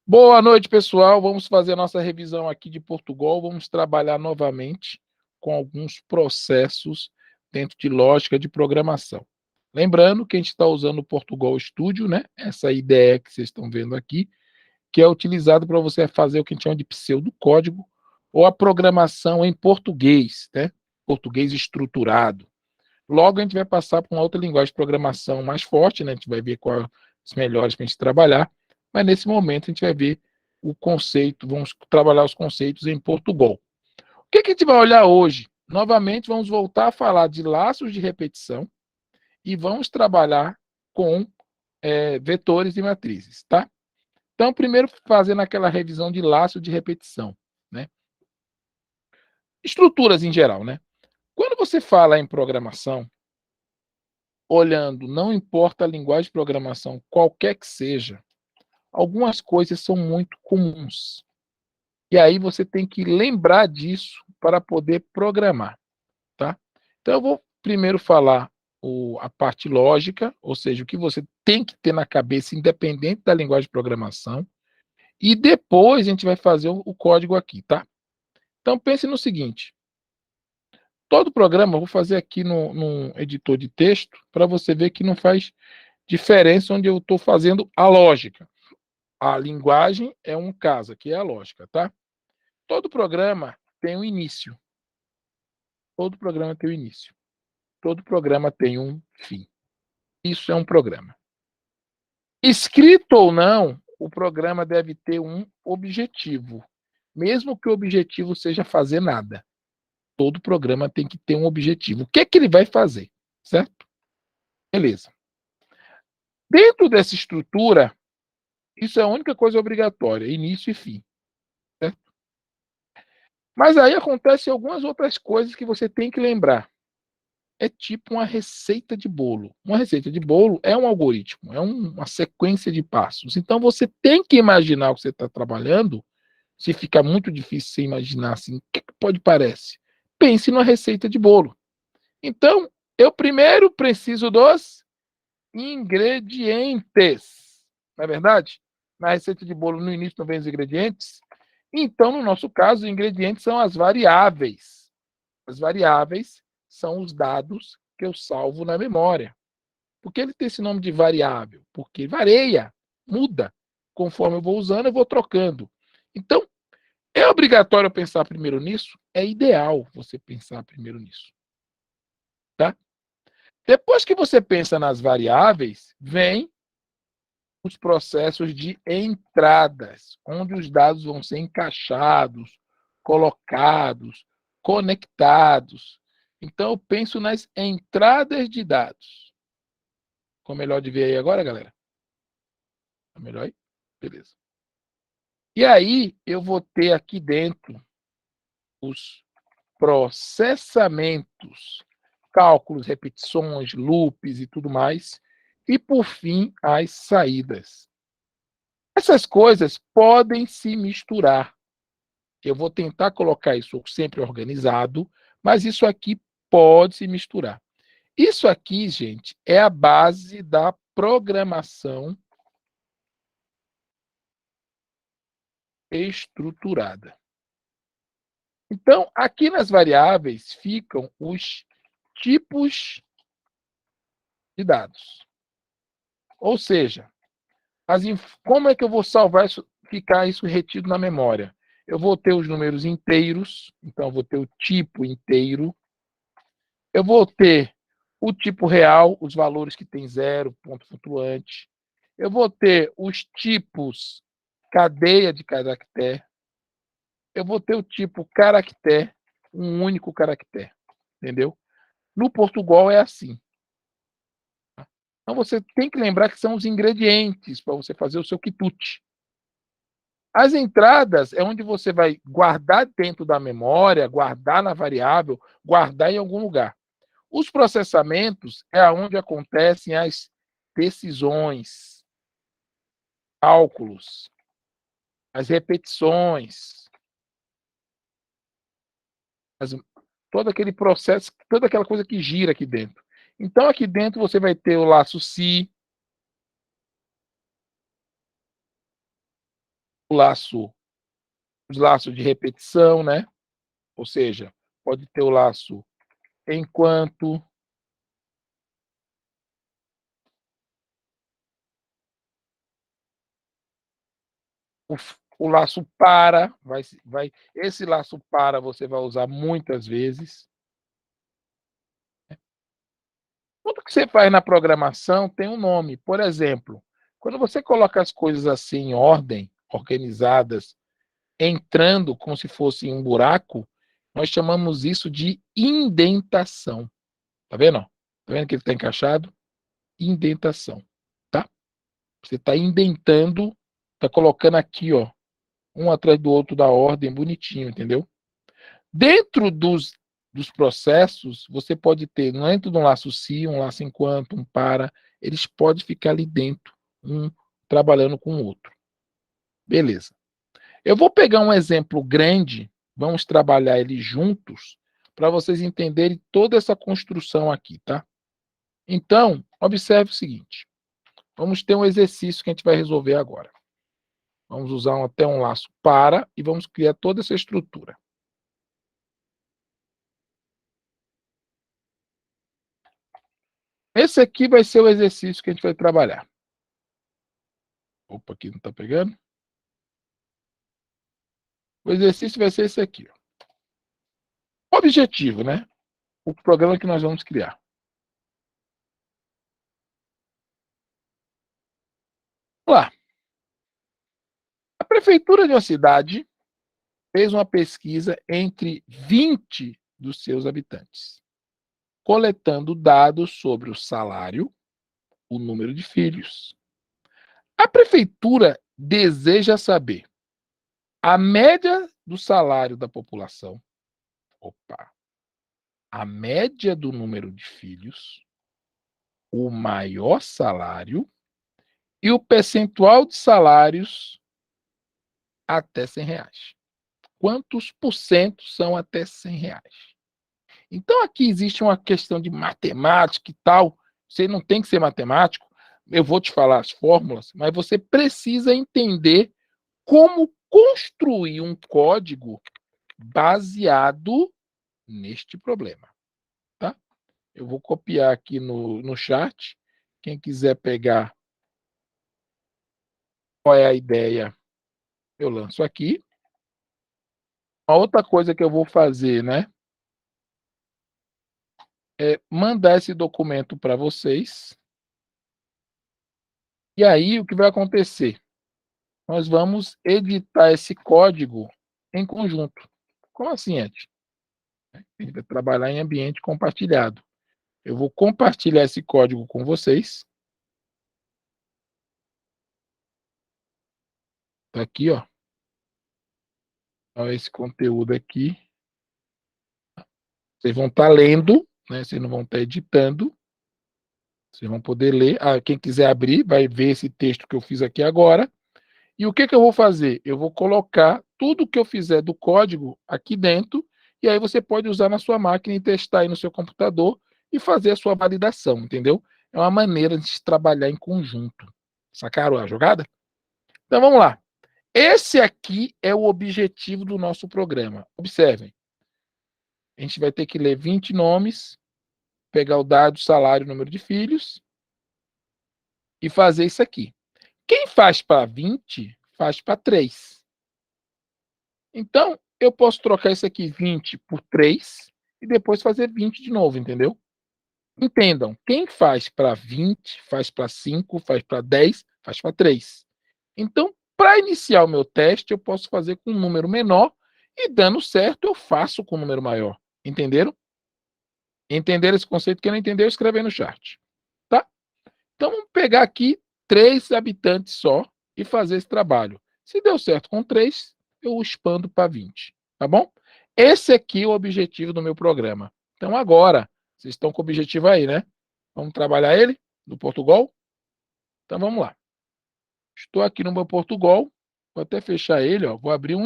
Boa noite, pessoal. Vamos fazer a nossa revisão aqui de Portugal. Vamos trabalhar novamente com alguns processos dentro de lógica de programação. Lembrando que a gente está usando o Portugal Studio, né? Essa ideia que vocês estão vendo aqui, que é utilizado para você fazer o que a gente chama de pseudocódigo ou a programação em português, né? Português estruturado. Logo, a gente vai passar para uma outra linguagem de programação mais forte, né? A gente vai ver quais os melhores para a gente trabalhar, mas nesse momento a gente vai ver o conceito, vamos trabalhar os conceitos em Portugal. O que a gente vai olhar hoje? Novamente, vamos voltar a falar de laços de repetição e vamos trabalhar com vetores e matrizes, tá? Então, primeiro, fazendo aquela revisão de laço de repetição, né? Estruturas em geral, né? Quando você fala em programação, olhando, não importa a linguagem de programação, qualquer que seja, algumas coisas são muito comuns. E aí você tem que lembrar disso para poder programar, tá? Então eu vou primeiro falar a parte lógica, ou seja, o que você tem que ter na cabeça, independente da linguagem de programação, e depois a gente vai fazer o código aqui, tá? Então pense no seguinte: todo programa, eu vou fazer aqui no editor de texto, para você ver que não faz diferença onde eu estou fazendo a lógica. A linguagem é um caso, aqui é a lógica, tá? Todo programa tem um início. Todo programa tem um início. Todo programa tem um fim. Isso é um programa. Escrito ou não, o programa deve ter um objetivo. Mesmo que o objetivo seja fazer nada. Todo programa tem que ter um objetivo. O que é que ele vai fazer? Certo? Beleza. Dentro dessa estrutura, isso é a única coisa obrigatória, início e fim. Certo? Mas aí acontecem algumas outras coisas que você tem que lembrar. É tipo uma receita de bolo. Uma receita de bolo é um algoritmo, é uma sequência de passos. Então você tem que imaginar o que você está trabalhando. Se fica muito difícil você imaginar assim, o que pode parecer? Pense numa receita de bolo. Então, eu primeiro preciso dos ingredientes. Não é verdade? Na receita de bolo, no início não vem os ingredientes. Então, no nosso caso, os ingredientes são as variáveis. As variáveis são os dados que eu salvo na memória. Por que ele tem esse nome de variável? Porque varia, muda. Conforme eu vou usando, eu vou trocando. Então, é obrigatório pensar primeiro nisso? É ideal você pensar primeiro nisso. Tá? Depois que você pensa nas variáveis, vem os processos de entradas, onde os dados vão ser encaixados, colocados, conectados. Então, eu penso nas entradas de dados. Ficou melhor de ver aí agora, galera? Ficou melhor aí? Beleza. E aí, eu vou ter aqui dentro os processamentos, cálculos, repetições, loops e tudo mais. E, por fim, as saídas. Essas coisas podem se misturar. Eu vou tentar colocar isso sempre organizado, mas isso aqui pode se misturar. Isso aqui, gente, é a base da programação estruturada. Então, aqui nas variáveis ficam os tipos de dados. Ou seja, como é que eu vou salvar isso, ficar isso retido na memória? Eu vou ter os números inteiros, então eu vou ter o tipo inteiro. Eu vou ter o tipo real, os valores que tem zero, ponto flutuante. Eu vou ter os tipos cadeia de caractere. Eu vou ter o tipo caractere, um único caractere. Entendeu? No Portugal é assim. Então você tem que lembrar que são os ingredientes para você fazer o seu quitute. As entradas é onde você vai guardar dentro da memória, guardar na variável, guardar em algum lugar. Os processamentos é onde acontecem as decisões, cálculos, as repetições, as, todo aquele processo, toda aquela coisa que gira aqui dentro. Então, aqui dentro você vai ter o laço se, os laços de repetição, né? Ou seja, pode ter o laço enquanto, o laço para, esse laço para você vai usar muitas vezes. Tudo que você faz na programação tem um nome. Por exemplo, quando você coloca as coisas assim em ordem, organizadas, entrando como se fosse em um buraco, nós chamamos isso de indentação. Tá vendo? Tá vendo que ele está encaixado? Indentação, tá? Você está indentando, está colocando aqui, ó, um atrás do outro da ordem, bonitinho, entendeu? Dentro dos processos, você pode ter, dentro de um laço se, um laço enquanto, um para, eles podem ficar ali dentro, um trabalhando com o outro. Beleza. Eu vou pegar um exemplo grande, vamos trabalhar ele juntos, para vocês entenderem toda essa construção aqui, tá? Então, observe o seguinte. Vamos ter um exercício que a gente vai resolver agora. Vamos usar até um laço para e vamos criar toda essa estrutura. Esse aqui vai ser o exercício que a gente vai trabalhar. Opa, aqui não está pegando. O exercício vai ser esse aqui. Ó. Objetivo, né? O programa que nós vamos criar. Vamos lá. A prefeitura de uma cidade fez uma pesquisa entre 20 dos seus habitantes, coletando dados sobre o salário, o número de filhos. A prefeitura deseja saber a média do salário da população, opa, a média do número de filhos, o maior salário e o percentual de salários até R$ 100. Quantos por cento são até R$ 100? Então, aqui existe uma questão de matemática e tal. Você não tem que ser matemático. Eu vou te falar as fórmulas, mas você precisa entender como construir um código baseado neste problema. Tá? Eu vou copiar aqui no chat. Quem quiser pegar qual é a ideia, eu lanço aqui. Uma outra coisa que eu vou fazer, né? É mandar esse documento para vocês. E aí, o que vai acontecer? Nós vamos editar esse código em conjunto. Como assim, Ed? A gente vai trabalhar em ambiente compartilhado. Eu vou compartilhar esse código com vocês. Tá aqui, ó. Olha esse conteúdo aqui. Vocês vão estar lendo, né? Vocês não vão estar editando. Vocês vão poder ler. Ah, quem quiser abrir, vai ver esse texto que eu fiz aqui agora. E o que eu vou fazer? Eu vou colocar tudo que eu fizer do código aqui dentro, e aí você pode usar na sua máquina e testar aí no seu computador e fazer a sua validação, entendeu? É uma maneira de trabalhar em conjunto. Sacaram a jogada? Então vamos lá. Esse aqui é o objetivo do nosso programa. Observem. A gente vai ter que ler 20 nomes, pegar o dado, salário, número de filhos e fazer isso aqui. Quem faz para 20, faz para 3. Então, eu posso trocar isso aqui 20 por 3 e depois fazer 20 de novo, entendeu? Entendam, quem faz para 20, faz para 5, faz para 10, faz para 3. Então, para iniciar o meu teste, eu posso fazer com um número menor e, dando certo, eu faço com um número maior. Entenderam? Entenderam esse conceito? Quem não entendeu, escreve aí no chat. Tá? Então, vamos pegar aqui 3 habitantes só e fazer esse trabalho. Se deu certo com 3, eu expando para 20. Tá bom? Esse aqui é o objetivo do meu programa. Então, agora, vocês estão com o objetivo aí, né? Vamos trabalhar ele no Portugal? Então, vamos lá. Estou aqui no meu Portugal. Vou até fechar ele, ó. Vou abrir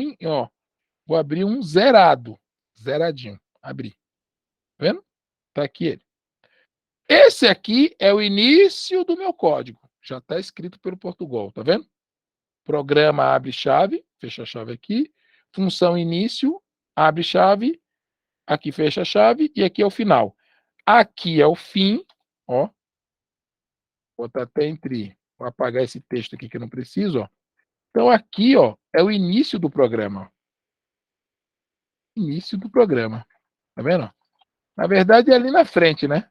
um zerado. Zeradinho. Abrir. Tá vendo? Tá aqui ele. Esse aqui é o início do meu código. Já está escrito pelo Portugal, tá vendo? Programa abre chave, fecha a chave aqui. Função início, abre chave, aqui fecha a chave e aqui é o final. Aqui é o fim, ó. Vou botar até entre, vou apagar esse texto aqui que eu não preciso, ó. Então aqui, ó, é o início do programa. Início do programa. Tá vendo? Na verdade é ali na frente, né?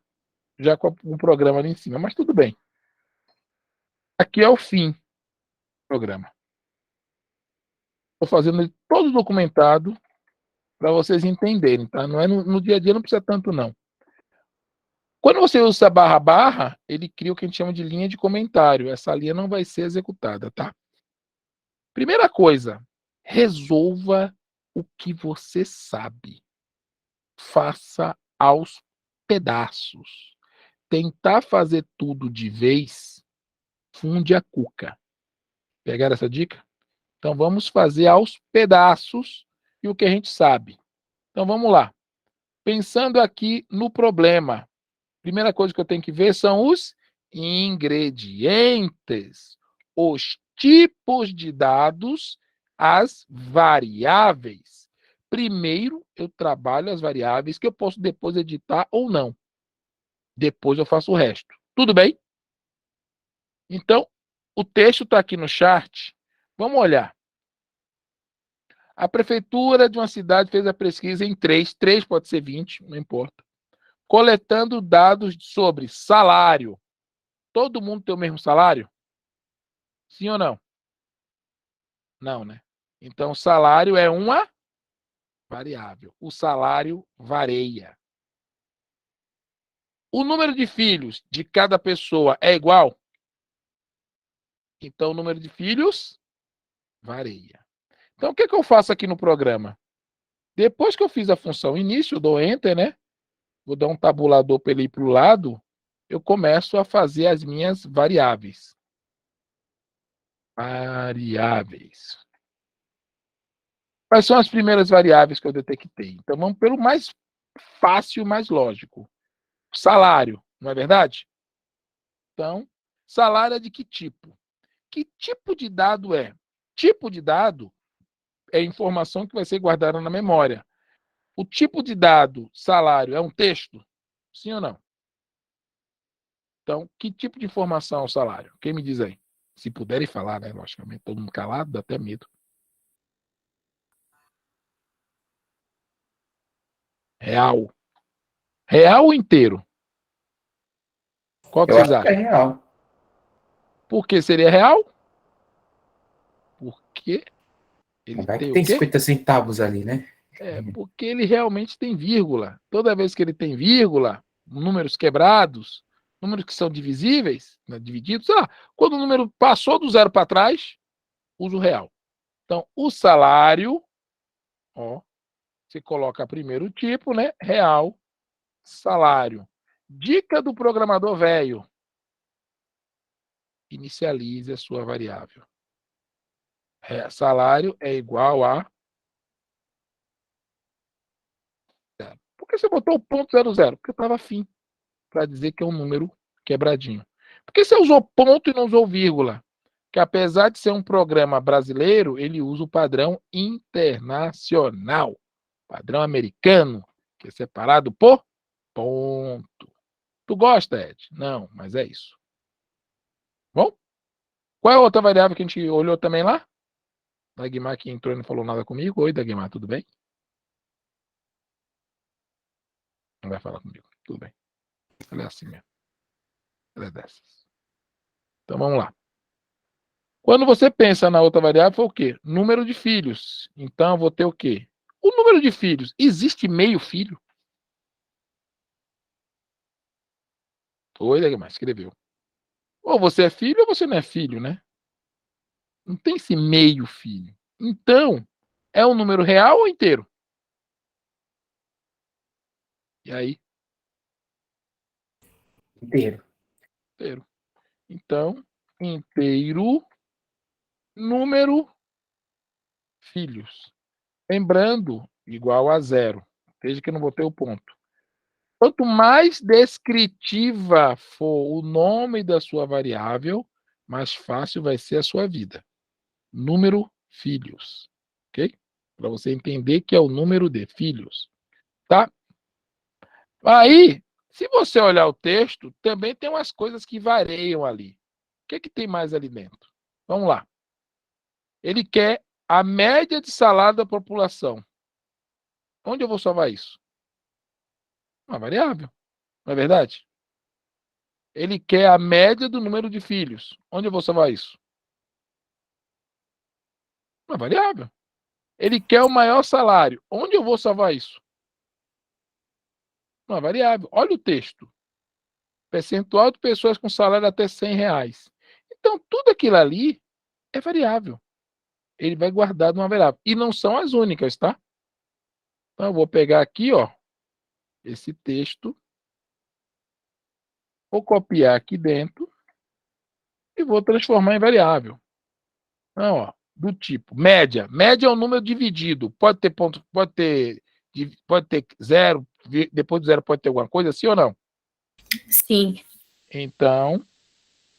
Já com o programa ali em cima, mas tudo bem. Aqui é o fim do programa. Estou fazendo ele todo documentado para vocês entenderem, tá? Não é no dia a dia, não precisa tanto, não. Quando você usa a barra barra, ele cria o que a gente chama de linha de comentário. Essa linha não vai ser executada, tá? Primeira coisa, resolva o que você sabe. Faça aos pedaços. Tentar fazer tudo de vez, funde a cuca. Pegaram essa dica? Então vamos fazer aos pedaços e o que a gente sabe. Então vamos lá. Pensando aqui no problema, primeira coisa que eu tenho que ver são os ingredientes, os tipos de dados, as variáveis. Primeiro eu trabalho as variáveis que eu posso depois editar ou não. Depois eu faço o resto. Tudo bem? Então, o texto está aqui no chart. Vamos olhar. A prefeitura de uma cidade fez a pesquisa em 3 pode ser 20, não importa, coletando dados sobre salário. Todo mundo tem o mesmo salário? Sim ou não? Não, né? Então, salário é uma variável. O salário varia. O número de filhos de cada pessoa é igual? Então, o número de filhos varia. Então, o que eu faço aqui no programa? Depois que eu fiz a função início, eu dou Enter, né? Vou dar um tabulador para ele ir para o lado. Eu começo a fazer as minhas variáveis. Variáveis. Quais são as primeiras variáveis que eu detectei? Então, vamos pelo mais fácil, mais lógico. Salário, não é verdade? Então, salário é de que tipo? Que tipo de dado é? Tipo de dado é informação que vai ser guardada na memória. O tipo de dado, salário, é um texto? Sim ou não? Então, que tipo de informação é o salário? Quem me diz aí? Se puderem falar, né? Logicamente, todo mundo calado, dá até medo. Real. Real ou inteiro? Qual que Eu vocês acho que é acham? real. Por que seria real? Porque ele Vai que tem o tem quê? 50 centavos ali, né? Porque ele realmente tem vírgula. Toda vez que ele tem vírgula, números quebrados, números que são divisíveis, né, divididos, sei lá, quando o número passou do zero para trás, usa o real. Então, o salário, ó, você coloca primeiro o tipo, né? Real, salário. Dica do programador velho. Inicialize a sua variável. Salário é igual a zero. Por que você botou o ponto 00? Porque estava afim para dizer que é um número quebradinho. Por que você usou ponto e não usou vírgula? Que apesar de ser um programa brasileiro, ele usa o padrão internacional, padrão americano, que é separado por ponto. Tu gosta, Ed? Não, mas é isso. Bom, qual é a outra variável que a gente olhou também lá? Dagmar que entrou e não falou nada comigo. Oi, Dagmar, tudo bem? Não vai falar comigo. Tudo bem. Ela é assim mesmo. Ela é dessas. Então vamos lá. Quando você pensa na outra variável, foi o quê? Número de filhos. Então, eu vou ter o quê? O número de filhos. Existe meio filho? Oi, Dagmar, escreveu. Ou você é filho ou você não é filho, né? Não tem esse meio filho. Então, é um número real ou inteiro? E aí? Inteiro. Inteiro. Então, inteiro, número, filhos. Lembrando, igual a zero. Veja que eu não botei o ponto. Quanto mais descritiva for o nome da sua variável, mais fácil vai ser a sua vida. número filhos, ok? Para você entender que é o número de filhos, tá? Aí, se você olhar o texto, também tem umas coisas que variam ali. O que tem mais ali dentro? Vamos lá. Ele quer a média de salário da população. Onde eu vou salvar isso? Uma variável, não é verdade? Ele quer a média do número de filhos. Onde eu vou salvar isso? Uma variável. Ele quer o maior salário. Onde eu vou salvar isso? Uma variável. Olha o texto. Percentual de pessoas com salário até R$ 100. Então, tudo aquilo ali é variável. Ele vai guardar de uma variável. E não são as únicas, tá? Então, eu vou pegar aqui, ó, esse texto, vou copiar aqui dentro e vou transformar em variável. Então, ó, do tipo média. Média é um número dividido. Pode ter ponto, pode ter zero, depois do zero pode ter alguma coisa, sim ou não? Sim. Então,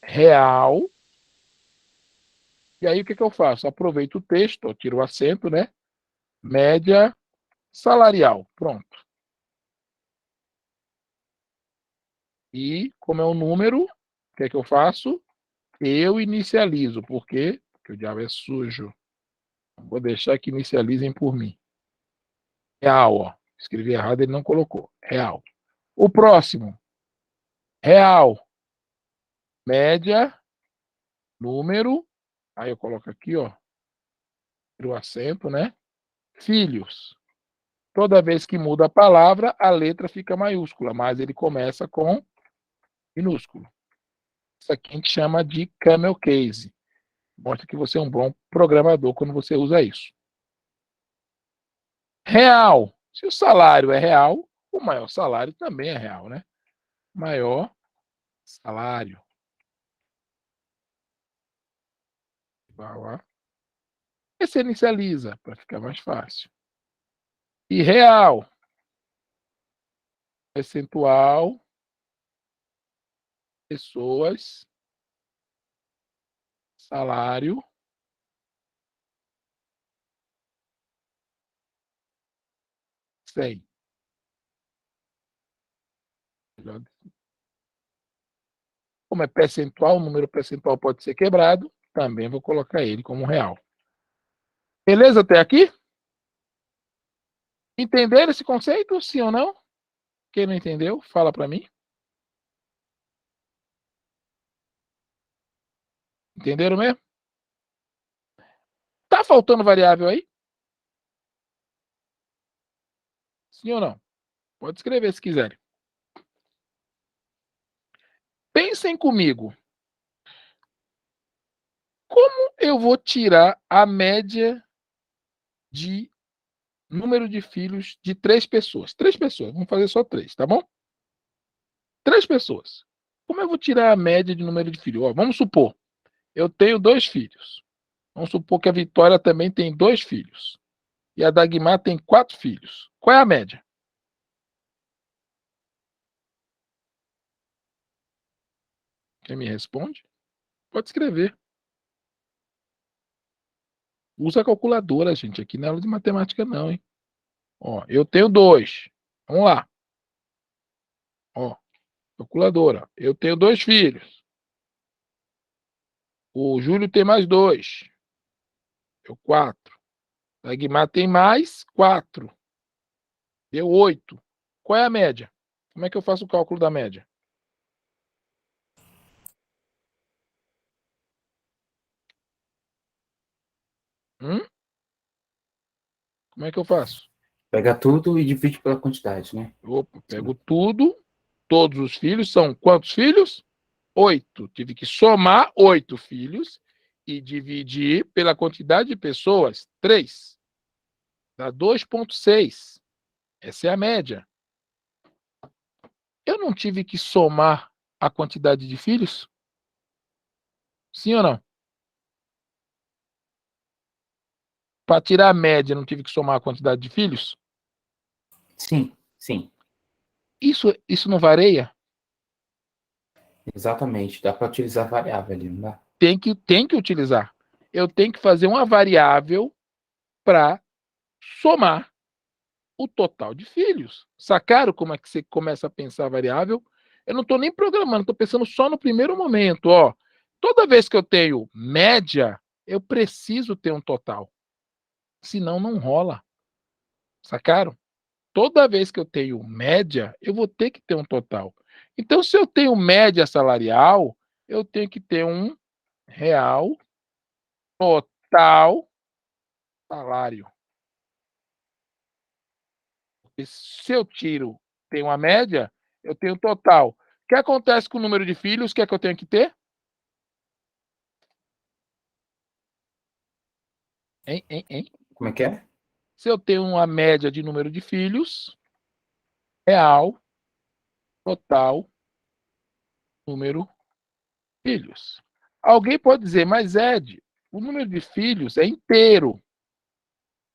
real. E aí, o que eu faço? Aproveito o texto, eu tiro o acento, né? Média salarial. Pronto. E, como é um número, o que eu faço? Eu inicializo. Por quê? Porque o diabo é sujo. Vou deixar que inicializem por mim. Real, ó. Escrevi errado, ele não colocou. Real. O próximo. Real. Média. Número. Aí eu coloco aqui, ó. Tiro o acento, né? Filhos. Toda vez que muda a palavra, a letra fica maiúscula, mas ele começa com minúsculo. Isso aqui a gente chama de camel case. Mostra que você é um bom programador quando você usa isso. Real. Se o salário é real, o maior salário também é real, né? Maior salário. Igual a... Esse inicializa, para ficar mais fácil. E real. Percentual. Pessoas. Salário. 100. Como é percentual, o número percentual pode ser quebrado, também vou colocar ele como real. Beleza até aqui? Entenderam esse conceito, sim ou não? Quem não entendeu, fala para mim. Entenderam mesmo? Tá faltando variável aí? Sim ou não? Pode escrever se quiserem. Pensem comigo. Como eu vou tirar a média de número de filhos de 3 pessoas? 3 pessoas, vamos fazer só 3, tá bom? 3 pessoas. Como eu vou tirar a média de número de filhos? Ó, vamos supor, eu tenho 2 filhos. Vamos supor que a Vitória também tem 2 filhos. E a Dagmar tem 4 filhos. Qual é a média? Quem me responde? Pode escrever. Usa a calculadora, gente. Aqui não é aula de matemática, não, hein? Ó, eu tenho 2. Vamos lá. Ó, calculadora. Eu tenho 2 filhos. O Júlio tem mais 2. Deu 4. A Guimar tem mais 4. Deu 8. Qual é a média? Como é que eu faço o cálculo da média? Hum? Como é que eu faço? Pega tudo e divide pela quantidade, né? Opa, pego tudo. Todos os filhos são quantos filhos? 8. Tive que somar 8 filhos e dividir pela quantidade de pessoas, 3. Dá 2,6. Essa é a média. Eu não tive que somar a quantidade de filhos? Sim ou não? Para tirar a média, não tive que somar a quantidade de filhos? Sim, sim. Isso não varia? Exatamente. Dá para utilizar variável ali, não dá? Tem que utilizar. eu tenho que fazer uma variável para somar o total de filhos. Sacaram como é que você começa a pensar a variável? Eu não estou nem programando, estou pensando só no primeiro momento. Ó, toda vez que eu tenho média, eu preciso ter um total. Senão não rola. Sacaram? Toda vez que eu tenho média, eu vou ter que ter um total. Então, se eu tenho média salarial, eu tenho que ter um real total salário. E se eu tiro, tenho uma média, eu tenho total. O que acontece com o número de filhos? O que é que eu tenho que ter? Hein? Como é que é? Se eu tenho uma média de número de filhos, real, total, número de filhos. Alguém pode dizer, mas Ed, o número de filhos é inteiro.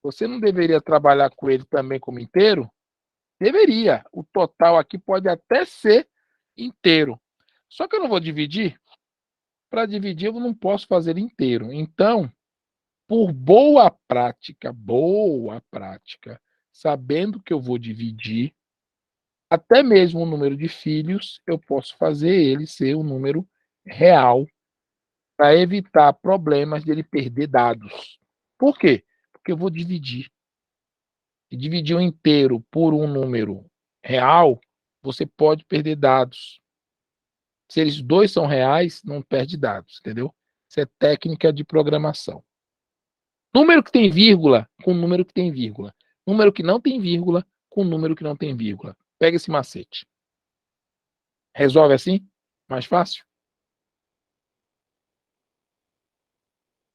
Você não deveria trabalhar com ele também como inteiro? Deveria. O total aqui pode até ser inteiro. Só que eu não vou dividir. Para dividir, eu não posso fazer inteiro. Então, por boa prática, sabendo que eu vou dividir, até mesmo o número de filhos, eu posso fazer ele ser um número real para evitar problemas de ele perder dados. Por quê? Porque eu vou dividir. E dividir um inteiro por um número real, você pode perder dados. Se eles dois são reais, não perde dados, entendeu? Isso é técnica de programação. Número que tem vírgula com número que tem vírgula. Número que não tem vírgula com número que não tem vírgula. Pega esse macete. Resolve assim? Mais fácil?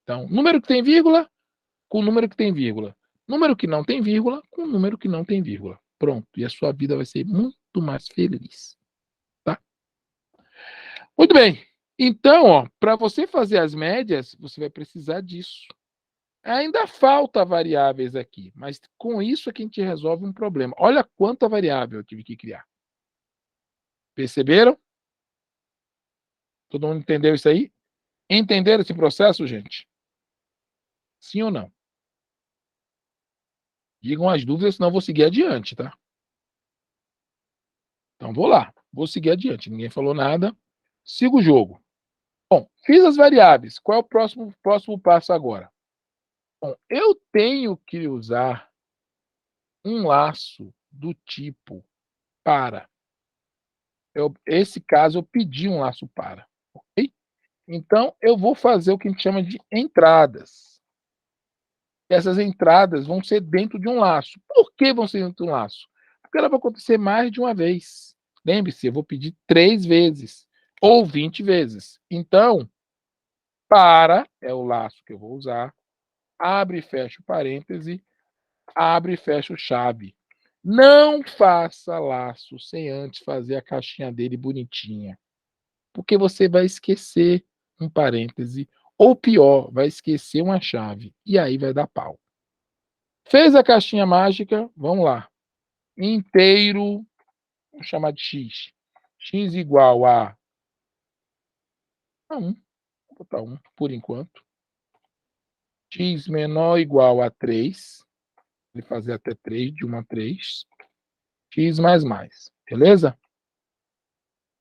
Então, número que tem vírgula com número que tem vírgula. Número que não tem vírgula com número que não tem vírgula. Pronto. E a sua vida vai ser muito mais feliz. Tá? Muito bem. Então, para você fazer as médias, você vai precisar disso. Ainda falta variáveis aqui, mas com isso é que a gente resolve um problema. Olha quanta variável eu tive que criar. Perceberam? Todo mundo entendeu isso aí? Entenderam esse processo, gente? Sim ou não? Digam as dúvidas, senão eu vou seguir adiante, tá? Então vou lá, vou seguir adiante. Ninguém falou nada. Sigo o jogo. Bom, fiz as variáveis. Qual é o próximo passo agora? Bom, eu tenho que usar um laço do tipo para. Esse caso, eu pedi um laço para. Ok? Então, eu vou fazer o que a gente chama de entradas. Essas entradas vão ser dentro de um laço. Por que vão ser dentro de um laço? Porque ela vai acontecer mais de uma vez. Lembre-se, eu vou pedir 3 vezes ou 20 vezes. Então, para é o laço que eu vou usar. Abre e fecha o parêntese. Abre e fecha o chave. Não faça laço sem antes fazer a caixinha dele bonitinha. Porque você vai esquecer um parêntese. Ou pior, vai esquecer uma chave. E aí vai dar pau. Fez a caixinha mágica, vamos lá. Inteiro, vamos chamar de x. X igual a 1. Vou botar 1 por enquanto. X menor ou igual a 3. Vou fazer até 3, de 1 a 3. X mais mais. Beleza?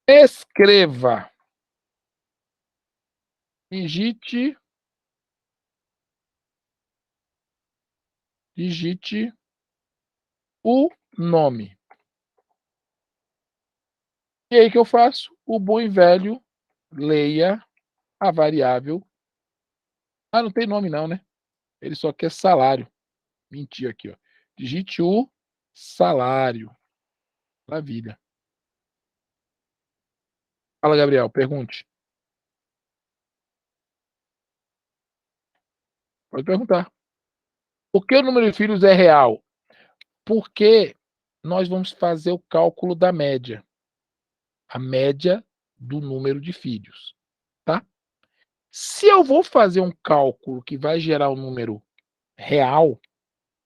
Escreva. Digite o nome. E aí que eu faço? O bom e velho leia a variável. Ah, não tem nome não, né? Ele só quer salário. Menti aqui, ó. Digite o salário. Maravilha. Fala, Gabriel, pergunte. Pode perguntar. Por que o número de filhos é real? Porque nós vamos fazer o cálculo da média. A média do número de filhos, tá? Se eu vou fazer um cálculo que vai gerar um número real,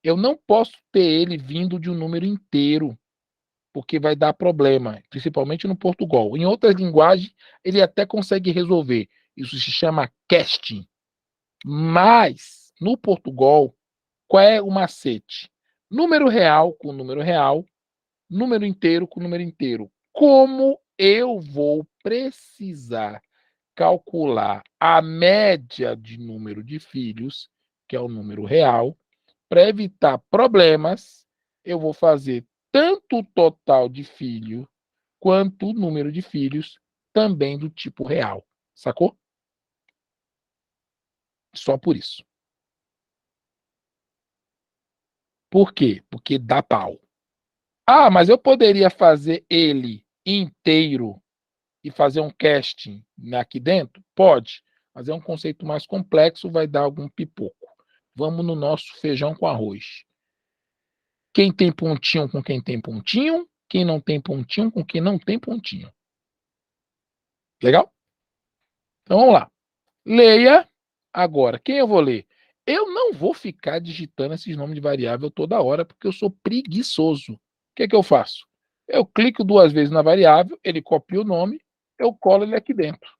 eu não posso ter ele vindo de um número inteiro, porque vai dar problema, principalmente no Portugal. Em outras linguagens, ele até consegue resolver. Isso se chama casting. Mas, no Portugal, qual é o macete? Número real com número real, número inteiro com número inteiro. Como eu vou precisar calcular a média de número de filhos, que é o número real, para evitar problemas, eu vou fazer tanto o total de filho quanto o número de filhos também do tipo real. Sacou? Só por isso. Por quê? Porque dá pau. Ah, mas eu poderia fazer ele inteiro e fazer um casting aqui dentro? Pode, mas é um conceito mais complexo, vai dar algum pipoco. Vamos no nosso feijão com arroz. Quem tem pontinho com quem tem pontinho, quem não tem pontinho com quem não tem pontinho. Legal? Então vamos lá. Leia agora. Quem eu vou ler? Eu não vou ficar digitando esses nomes de variável toda hora, porque eu sou preguiçoso. O que é que eu faço? Eu clico 2 vezes na variável, ele copia o nome, eu colo ele aqui dentro.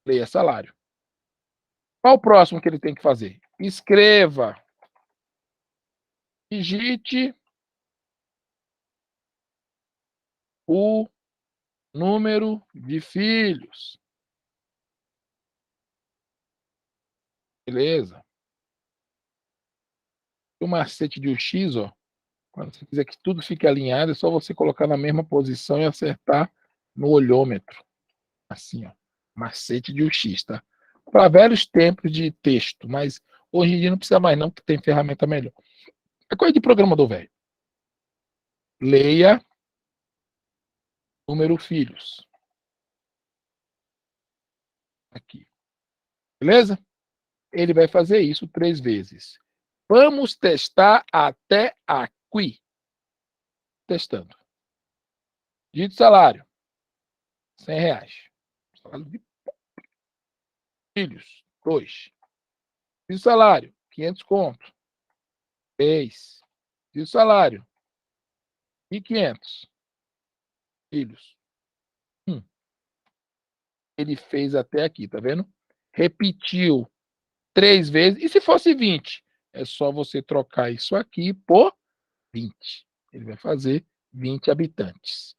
Leia salário. Qual o próximo que ele tem que fazer? Escreva. Digite o número de filhos. Beleza? O macete de UX, ó, quando você quiser que tudo fique alinhado, é só você colocar na mesma posição e acertar no olhômetro. Assim, ó. Macete de UX, tá? Para velhos tempos de texto, mas hoje em dia não precisa mais não, porque tem ferramenta melhor. É coisa de programador velho. Leia número filhos. Aqui. Beleza? Ele vai fazer isso 3 vezes. Vamos testar até aqui. Testando. Dito salário. R$100. Salário de filhos. 2. Dito salário. 500 conto. 3. Dito salário. E 500. Filhos. Ele fez até aqui, tá vendo? Repetiu 3 vezes. E se fosse 20? É só você trocar isso aqui por 20. Ele vai fazer 20 habitantes.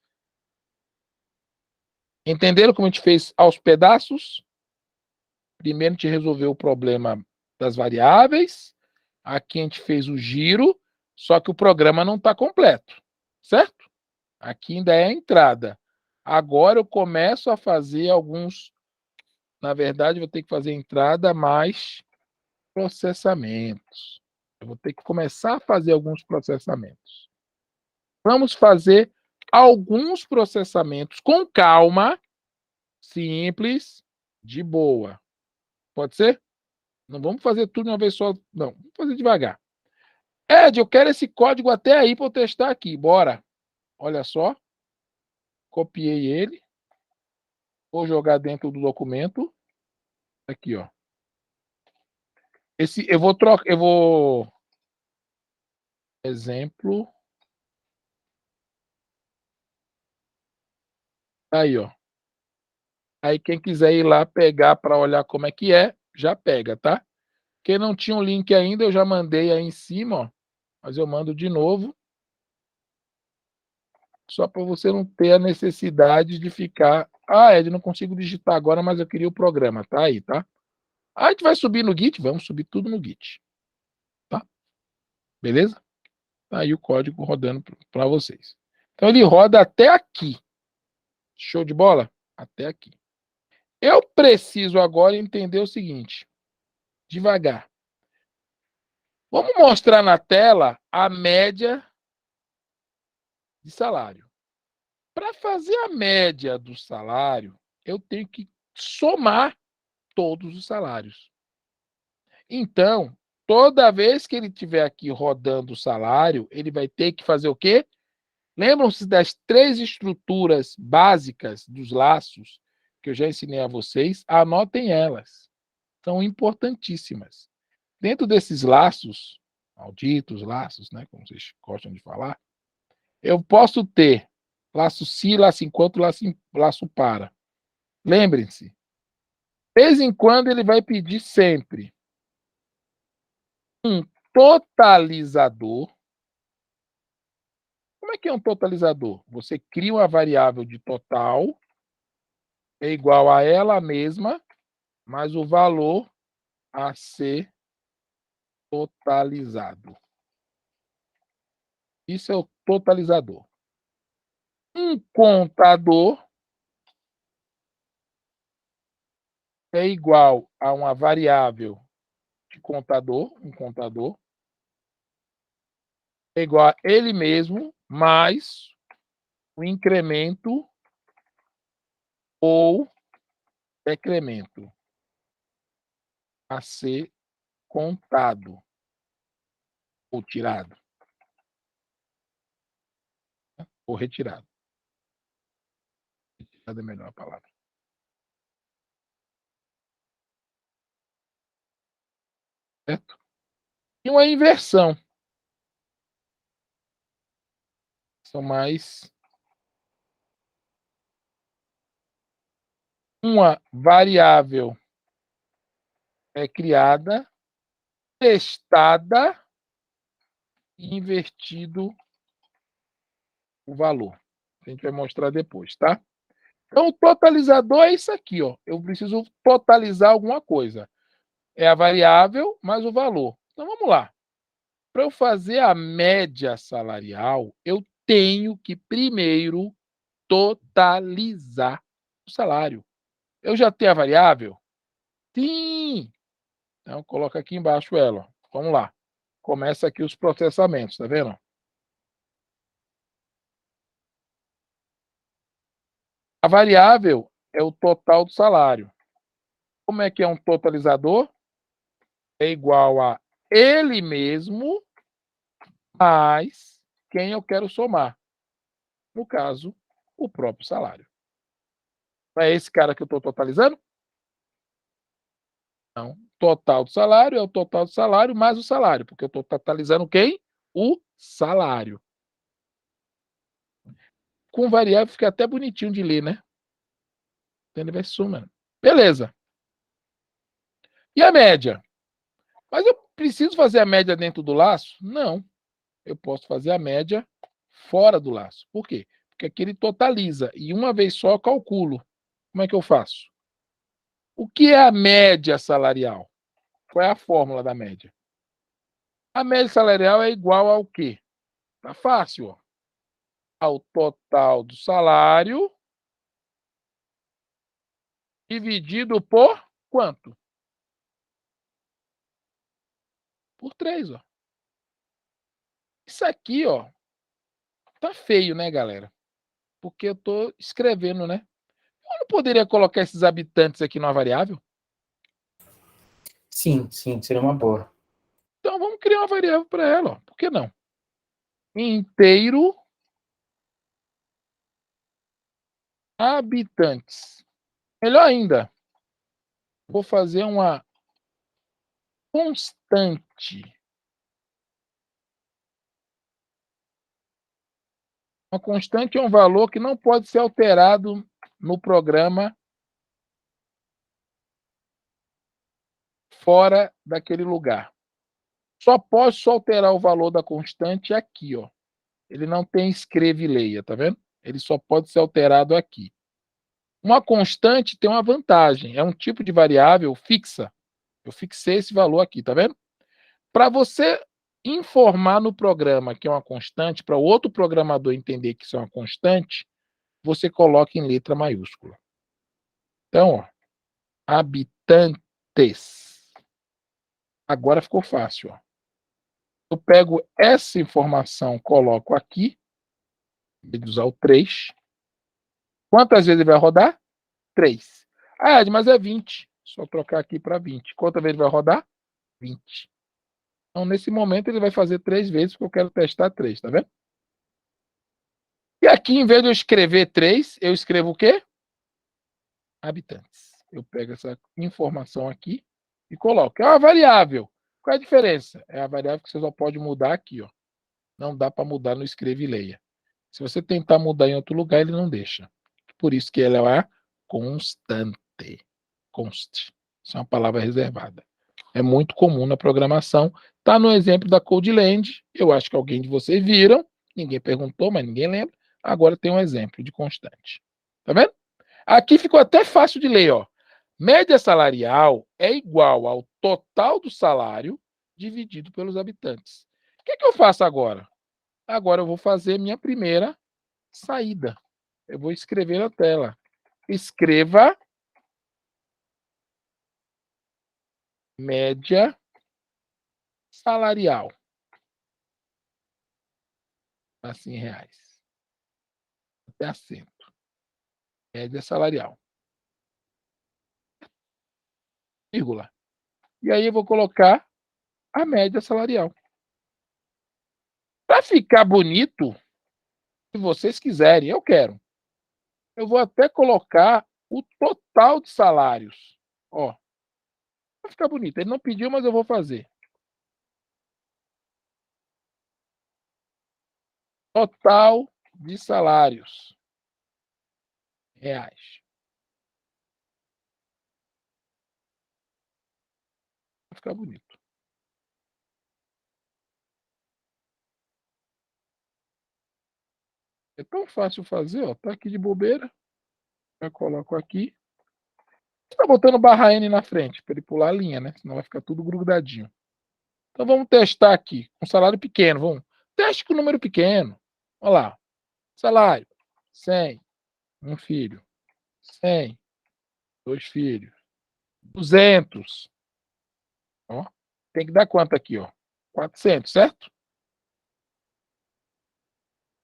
Entenderam como a gente fez aos pedaços? Primeiro a gente resolveu o problema das variáveis. Aqui a gente fez o giro, só que o programa não está completo, certo? Aqui ainda é a entrada. Agora eu começo a fazer alguns. Na verdade, eu vou ter que fazer entrada mais processamentos. Eu vou ter que começar a fazer alguns processamentos. Vamos fazer alguns processamentos com calma, simples, de boa. Pode ser? Não vamos fazer tudo de uma vez só, não. Vamos fazer devagar. Ed, eu quero esse código até aí para eu testar aqui. Bora. Olha só. Copiei ele. Vou jogar dentro do documento. Aqui, ó. Esse eu vou trocar, exemplo. Aí, ó. Aí quem quiser ir lá pegar para olhar como é que é, já pega, tá? Quem não tinha um link ainda, eu já mandei aí em cima, ó. Mas eu mando de novo. Só para você não ter a necessidade de ficar. Ah, Ed, não consigo digitar agora, mas eu queria o programa. Tá aí, tá? A gente vai subir no Git? Vamos subir tudo no Git. Tá? Beleza? Tá aí o código rodando para vocês. Então ele roda até aqui. Show de bola? Até aqui. Eu preciso agora entender o seguinte. Devagar. Vamos mostrar na tela a média de salário. Para fazer a média do salário, eu tenho que somar todos os salários. Então, toda vez que ele estiver aqui rodando o salário, ele vai ter que fazer o quê? Lembram-se das 3 estruturas básicas dos laços que eu já ensinei a vocês? Anotem elas. São importantíssimas. Dentro desses laços, malditos laços, né, como vocês gostam de falar, eu posso ter laço se, laço enquanto, laço para. Lembrem-se, De vez em quando ele vai pedir sempre um totalizador. Como é que é um totalizador? Você cria uma variável de total, é igual a ela mesma, mais o valor a ser totalizado. Isso é o totalizador. Um contador é igual a uma variável de contador, um contador, é igual a ele mesmo mais o incremento ou decremento a ser contado ou tirado ou retirado. Retirado é a melhor palavra. Certo? E uma inversão. São mais uma variável é criada, testada e invertido o valor. A gente vai mostrar depois, tá? Então, o totalizador é isso aqui, ó. Eu preciso totalizar alguma coisa. É a variável mais o valor. Então, vamos lá. Para eu fazer a média salarial, eu tenho que primeiro totalizar o salário. Eu já tenho a variável? Sim! Então, coloca aqui embaixo ela. Ó. Vamos lá. Começa aqui os processamentos, tá vendo? A variável é o total do salário. Como é que é um totalizador? É igual a ele mesmo mais quem eu quero somar. No caso, o próprio salário. Não é esse cara que eu estou totalizando? Não. Total do salário é o total do salário mais o salário, porque eu estou totalizando quem? O salário. Com variável fica até bonitinho de ler, né? Ele vai sumando. Beleza. E a média? Mas eu preciso fazer a média dentro do laço? Não. Eu posso fazer a média fora do laço. Por quê? Porque aqui ele totaliza e uma vez só eu calculo. Como é que eu faço? O que é a média salarial? Qual é a fórmula da média? A média salarial é igual ao quê? Tá fácil, ó. Ao total do salário dividido por quanto? Por 3, ó. Isso aqui, ó, tá feio, né, galera? Porque eu tô escrevendo, né? Eu não poderia colocar esses habitantes aqui numa variável? Sim, sim, seria uma boa. Então vamos criar uma variável para ela, ó. Por que não? Inteiro habitantes. Melhor ainda, vou fazer uma constante. Uma constante é um valor que não pode ser alterado no programa fora daquele lugar. Só posso alterar o valor da constante aqui, ó. Ele não tem escreva e leia, tá vendo? Ele só pode ser alterado aqui. Uma constante tem uma vantagem, é um tipo de variável fixa. Eu fixei esse valor aqui, tá vendo? Para você informar no programa que é uma constante, para o outro programador entender que isso é uma constante, você coloca em letra maiúscula. Então, ó, habitantes. Agora ficou fácil, ó. Eu pego essa informação, coloco aqui, em vez de usar o 3. Quantas vezes ele vai rodar? 3. Ah, Ed, mas é 20. Só trocar aqui para 20. Quantas vezes ele vai rodar? 20. Então, nesse momento, ele vai fazer 3 vezes, porque eu quero testar 3, tá vendo? E aqui, em vez de eu escrever 3, eu escrevo o quê? Habitantes. Eu pego essa informação aqui e coloco. É uma variável. Qual é a diferença? É a variável que você só pode mudar aqui, ó. Não dá para mudar no escreva e leia. Se você tentar mudar em outro lugar, ele não deixa. Por isso que ela é constante. conste. Isso é uma palavra reservada. É muito comum na programação. Está no exemplo da CodeLand. Eu acho que alguém de vocês viram. Ninguém perguntou, mas ninguém lembra. Agora tem um exemplo de constante. Tá vendo? Aqui ficou até fácil de ler, ó. Média salarial é igual ao total do salário dividido pelos habitantes. O que eu faço agora? Agora eu vou fazer minha primeira saída. Eu vou escrever na tela. Escreva média salarial. Assim, em reais. Até acento. Média salarial. Vírgula. E aí eu vou colocar a média salarial. Para ficar bonito, se vocês quiserem, eu quero. Eu vou até colocar o total de salários. Ó. Vai ficar bonito. Ele não pediu, mas eu vou fazer. Total de salários. Reais. Vai ficar bonito. É tão fácil fazer, ó. Tá aqui de bobeira. Eu coloco aqui. Tá botando barra N na frente, para ele pular a linha, né? Senão vai ficar tudo grudadinho. Então vamos testar aqui. Um salário pequeno. Vamos. Teste com número pequeno. Olha lá. Salário. 100. Um filho. 100. Dois filhos. 200. Ó. Tem que dar quanto aqui, ó? 400, certo?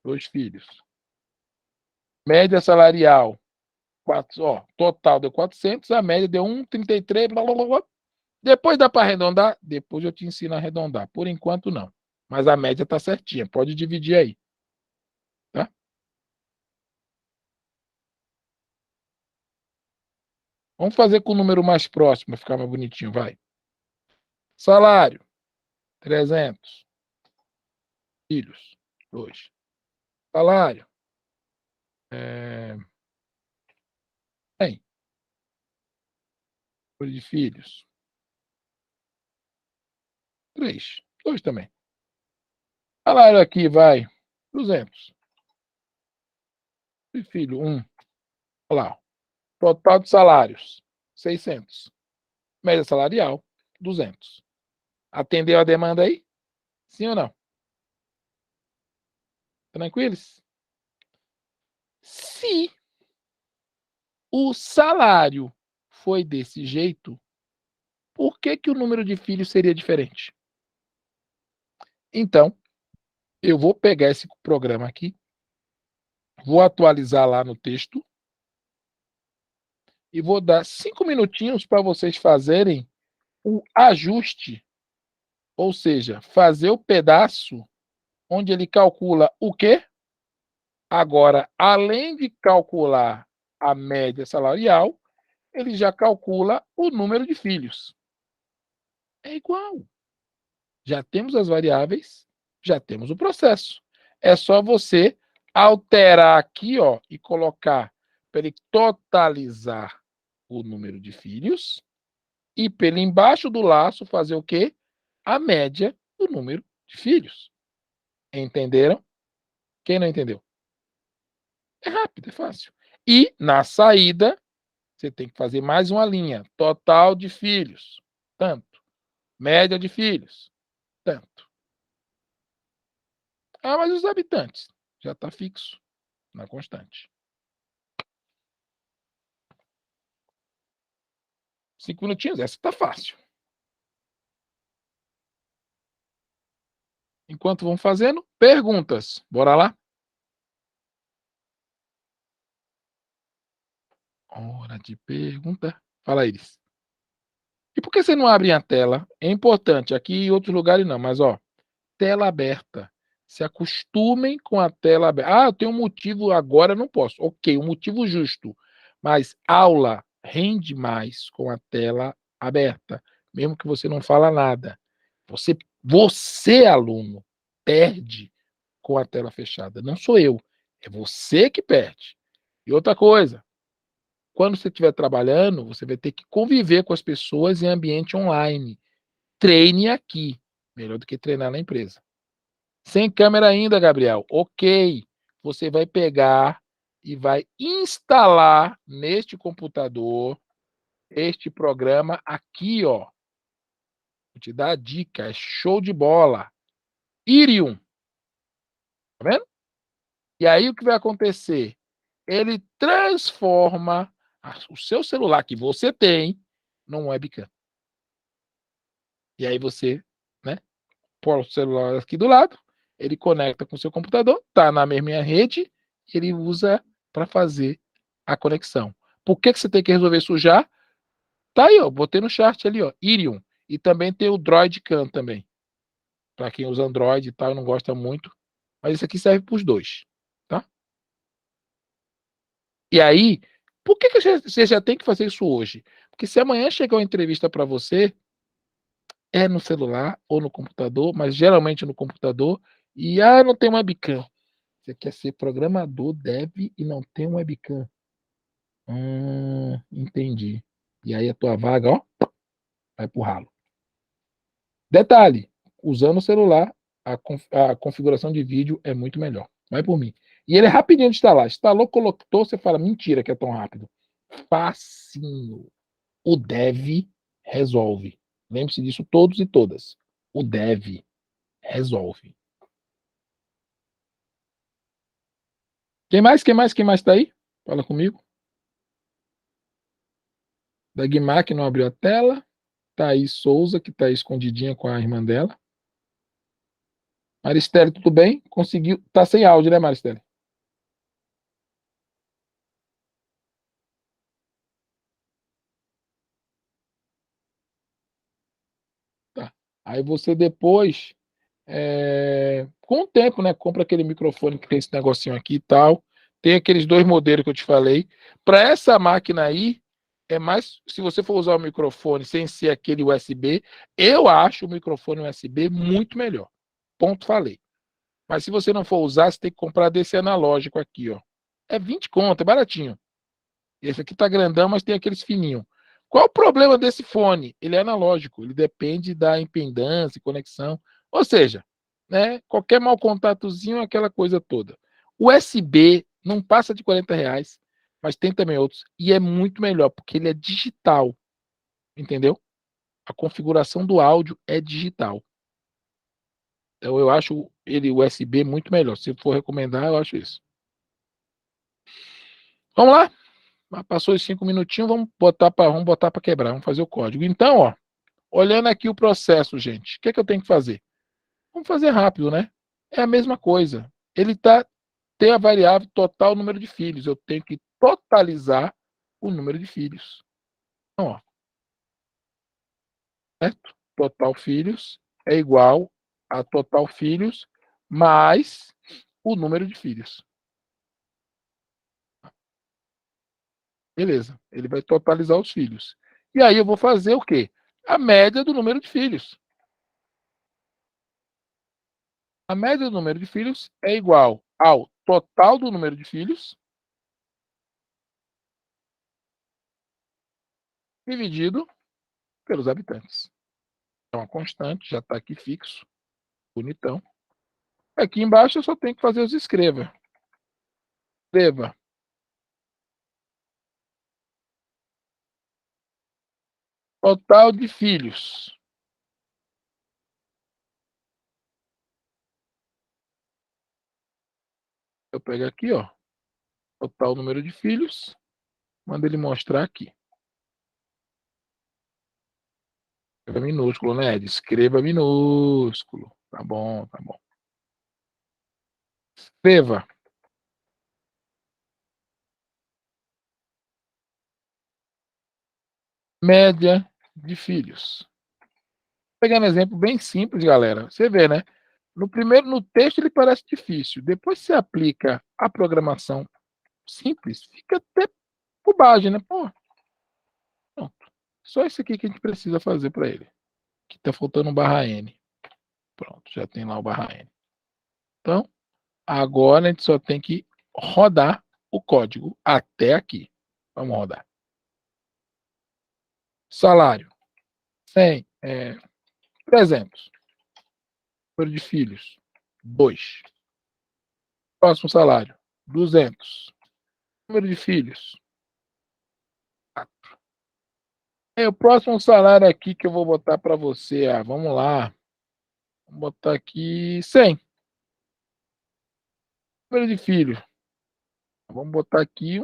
Dois filhos. Média salarial. 4, ó, total deu 400, a média deu 1,33. Blá, blá, blá. Depois dá para arredondar? Depois eu te ensino a arredondar. Por enquanto, não. Mas a média está certinha. Pode dividir aí. Tá? Vamos fazer com o número mais próximo, para ficar mais bonitinho. Vai. Salário. 300. Filhos. 2. Salário. 100. Número de filhos. 3. 2 também. Salário aqui vai 200. E filho, 1. Olha lá. Total de salários, 600. Média salarial, 200. Atendeu a demanda aí? Sim ou não? Tranquilos? Se o salário foi desse jeito, por que o número de filhos seria diferente? Então, eu vou pegar esse programa aqui, vou atualizar lá no texto e vou dar 5 minutinhos para vocês fazerem o ajuste, ou seja, fazer o pedaço onde ele calcula o quê? Agora, além de calcular a média salarial, ele já calcula o número de filhos. É igual. Já temos as variáveis, já temos o processo. É só você alterar aqui, ó, e colocar para ele totalizar o número de filhos e pelo embaixo do laço fazer o quê? A média do número de filhos. Entenderam? Quem não entendeu? É rápido, é fácil. E na saída, você tem que fazer mais uma linha. Total de filhos, tanto. Média de filhos, tanto. Ah, mas os habitantes? Já está fixo na constante. 5 minutinhos, essa está fácil. Enquanto vão fazendo, perguntas. Bora lá? Hora de pergunta. Fala, Iris. E por que você não abre a tela? É importante. Aqui em outros lugares não, mas ó, tela aberta. Se acostumem com a tela aberta. Ah, eu tenho um motivo agora, não posso. Ok, um motivo justo. Mas aula rende mais com a tela aberta, mesmo que você não fala nada. Você aluno, perde com a tela fechada. Não sou eu. É você que perde. E outra coisa, quando você estiver trabalhando, você vai ter que conviver com as pessoas em ambiente online. Treine aqui, melhor do que treinar na empresa. Sem câmera ainda, Gabriel. Ok. Você vai pegar e vai instalar neste computador este programa aqui, ó. Vou te dar a dica, é show de bola. Irium. Tá vendo? E aí o que vai acontecer? Ele transforma o seu celular que você tem num webcam. E aí você, né, põe o celular aqui do lado, ele conecta com o seu computador, tá na mesma rede, e ele usa para fazer a conexão. Por que você tem que resolver isso já? Tá aí, ó, botei no chat ali, ó, Irium. E também tem o Droidcam também. Para quem usa Android e tal, não gosta muito. Mas isso aqui serve para os dois, tá? E aí, por que você já tem que fazer isso hoje? Porque se amanhã chegar uma entrevista para você, é no celular ou no computador, mas geralmente no computador, e não tem webcam. Você quer ser programador, dev e não tem webcam. Entendi. E aí a tua vaga, ó, vai pro ralo. Detalhe, usando o celular, a configuração de vídeo é muito melhor. Vai por mim. E ele é rapidinho de instalar. Instalou, colocou, você fala, mentira que é tão rápido. Facinho. O dev resolve. Lembre-se disso todos e todas. O dev resolve. Quem mais? Quem mais tá aí? Fala comigo. Da Guimar, que não abriu a tela. Thaís Souza, que tá aí escondidinha com a irmã dela. Maristela, tudo bem? Conseguiu. Tá sem áudio, né, Maristela? Tá. Aí você depois, com o tempo, né, compra aquele microfone que tem esse negocinho aqui e tal. Tem aqueles dois modelos que eu te falei. Para essa máquina aí, é mais. Se você for usar o microfone sem ser aquele USB, eu acho o microfone USB muito melhor. Ponto, falei. Mas se você não for usar, você tem que comprar desse analógico aqui, ó. É 20 conto, é baratinho. Esse aqui tá grandão, mas tem aqueles fininhos. Qual o problema desse fone? Ele é analógico, ele depende da impedância e conexão. Ou seja, né, qualquer mau contatozinho, aquela coisa toda. O USB não passa de R$ 40, mas tem também outros. E é muito melhor, porque ele é digital. Entendeu? A configuração do áudio é digital. Então eu acho ele USB muito melhor. Se for recomendar, eu acho isso. Vamos lá? Passou os 5 minutinhos, vamos botar para quebrar, vamos fazer o código. Então, ó, olhando aqui o processo, gente, o que é que eu tenho que fazer? Vamos fazer rápido, né? É a mesma coisa. Tem a variável total número de filhos. Eu tenho que totalizar o número de filhos. Então, ó, certo? Total filhos é igual a total filhos mais o número de filhos. Beleza. Ele vai totalizar os filhos. E aí eu vou fazer o quê? A média do número de filhos. A média do número de filhos é igual ao total do número de filhos dividido pelos habitantes. É uma constante, já está aqui fixo, bonitão. Aqui embaixo eu só tenho que fazer os escreva. Escreva total de filhos. Eu pego aqui, ó, total número de filhos, mando ele mostrar aqui. Escreva minúsculo, né, Ed? Escreva minúsculo. Tá bom, tá bom. Escreva média de filhos. Pegando um exemplo bem simples, galera. Você vê, né? No texto ele parece difícil. Depois você aplica a programação simples, fica até bobagem, né? Pô, pronto. Só isso aqui que a gente precisa fazer para ele. Que tá faltando um barra N. Pronto, já tem lá o barra N. Então, agora a gente só tem que rodar o código até aqui. Vamos rodar. Salário. 100. 300. Número de filhos. 2. Próximo salário. 200. Número de filhos. 4. O próximo salário aqui que eu vou botar para você. Vamos lá. Vou botar aqui 100. Número de filhos. Vamos botar aqui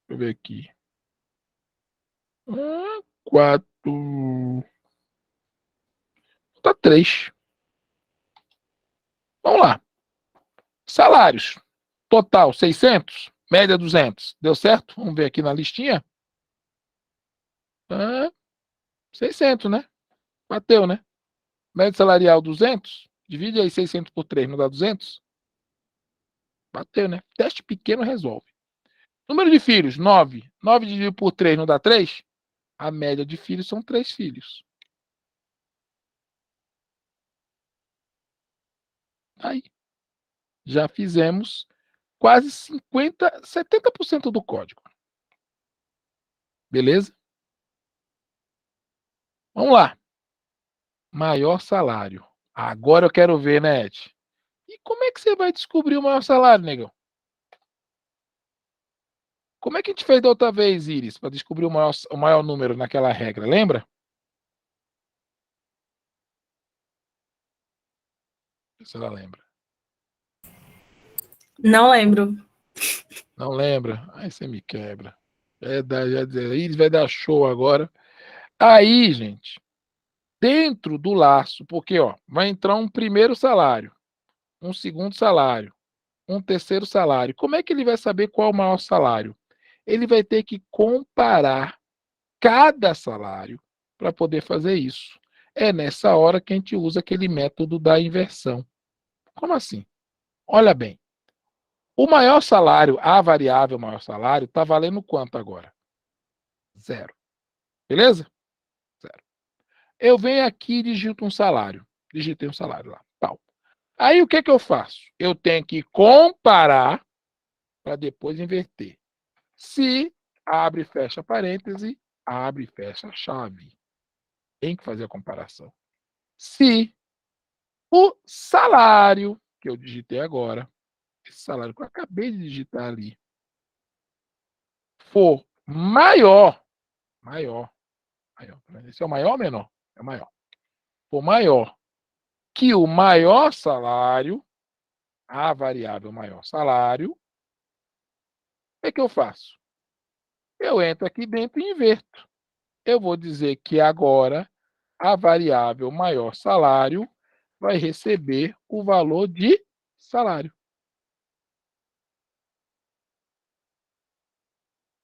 Deixa eu ver aqui. 4. Tá 3. Vamos lá. Salários. Total 600. Média 200. Deu certo? Vamos ver aqui na listinha. 600, né? Bateu, né? Média salarial 200. Divide aí 600 por 3, não dá 200? Bateu, né? Teste pequeno resolve. Número de filhos, 9. 9 dividido por 3 não dá 3? A média de filhos são 3 filhos. Aí. Já fizemos quase 50, 70% do código. Beleza? Vamos lá. Maior salário. Agora eu quero ver, né, Ed? E como é que você vai descobrir o maior salário, negão? Como é que a gente fez da outra vez, Iris, para descobrir o maior número naquela regra? Lembra? Se ela lembra. Não lembro. Não lembra? Aí você me quebra. Iris vai dar show agora. Aí, gente, dentro do laço, porque vai entrar um primeiro salário, um segundo salário, um terceiro salário. Como é que ele vai saber qual é o maior salário? Ele vai ter que comparar cada salário para poder fazer isso. É nessa hora que a gente usa aquele método da inversão. Como assim? Olha bem. O maior salário, a variável maior salário, está valendo quanto agora? 0. Beleza? 0. Eu venho aqui e digito um salário. Digitei um salário lá. Tal. Aí o que eu faço? Eu tenho que comparar para depois inverter. Se abre e fecha parêntese, abre e fecha chave. Tem que fazer a comparação. Se o salário que eu digitei agora, esse salário que eu acabei de digitar ali, for maior, esse é o maior ou menor? É o maior. For maior que o maior salário, a variável maior salário, o que eu faço? Eu entro aqui dentro e inverto. Eu vou dizer que agora a variável maior salário vai receber o valor de salário.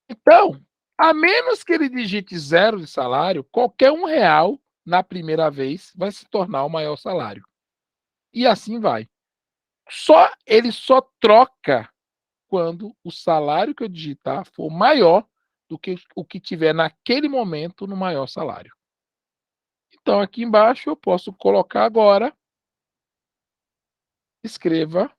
Então, a menos que ele digite 0 de salário, qualquer R$ 1 na primeira vez vai se tornar o maior salário. E assim vai. Ele só troca quando o salário que eu digitar for maior do que o que tiver naquele momento no maior salário. Então, aqui embaixo eu posso colocar agora, escreva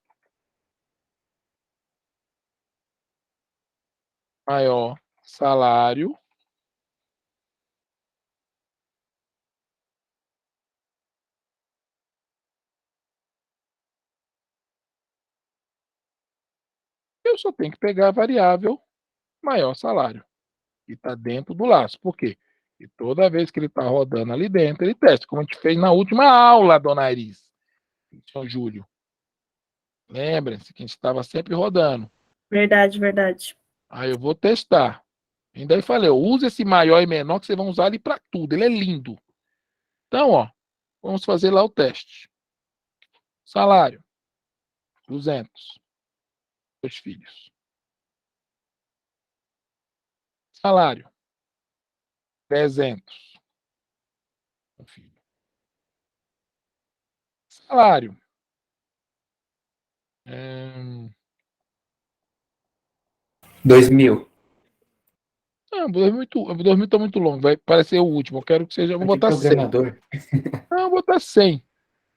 maior salário eu só tenho que pegar a variável maior salário, que está dentro do laço. Por quê? E toda vez que ele está rodando ali dentro, ele testa, como a gente fez na última aula, dona Iris, São Júlio. Lembrem-se que a gente estava sempre rodando. Verdade, verdade. Aí eu vou testar. Ainda aí falei, use esse maior e menor que vocês vão usar ele para tudo. Ele é lindo. Então, vamos fazer lá o teste. Salário, 200. 2 filhos. Salário, 300. Um filho. Salário. 2.000. Não, 2000 está muito longo. Vai parecer o último. Eu quero que seja. Vou botar 100. Programador. Não, vou botar 100.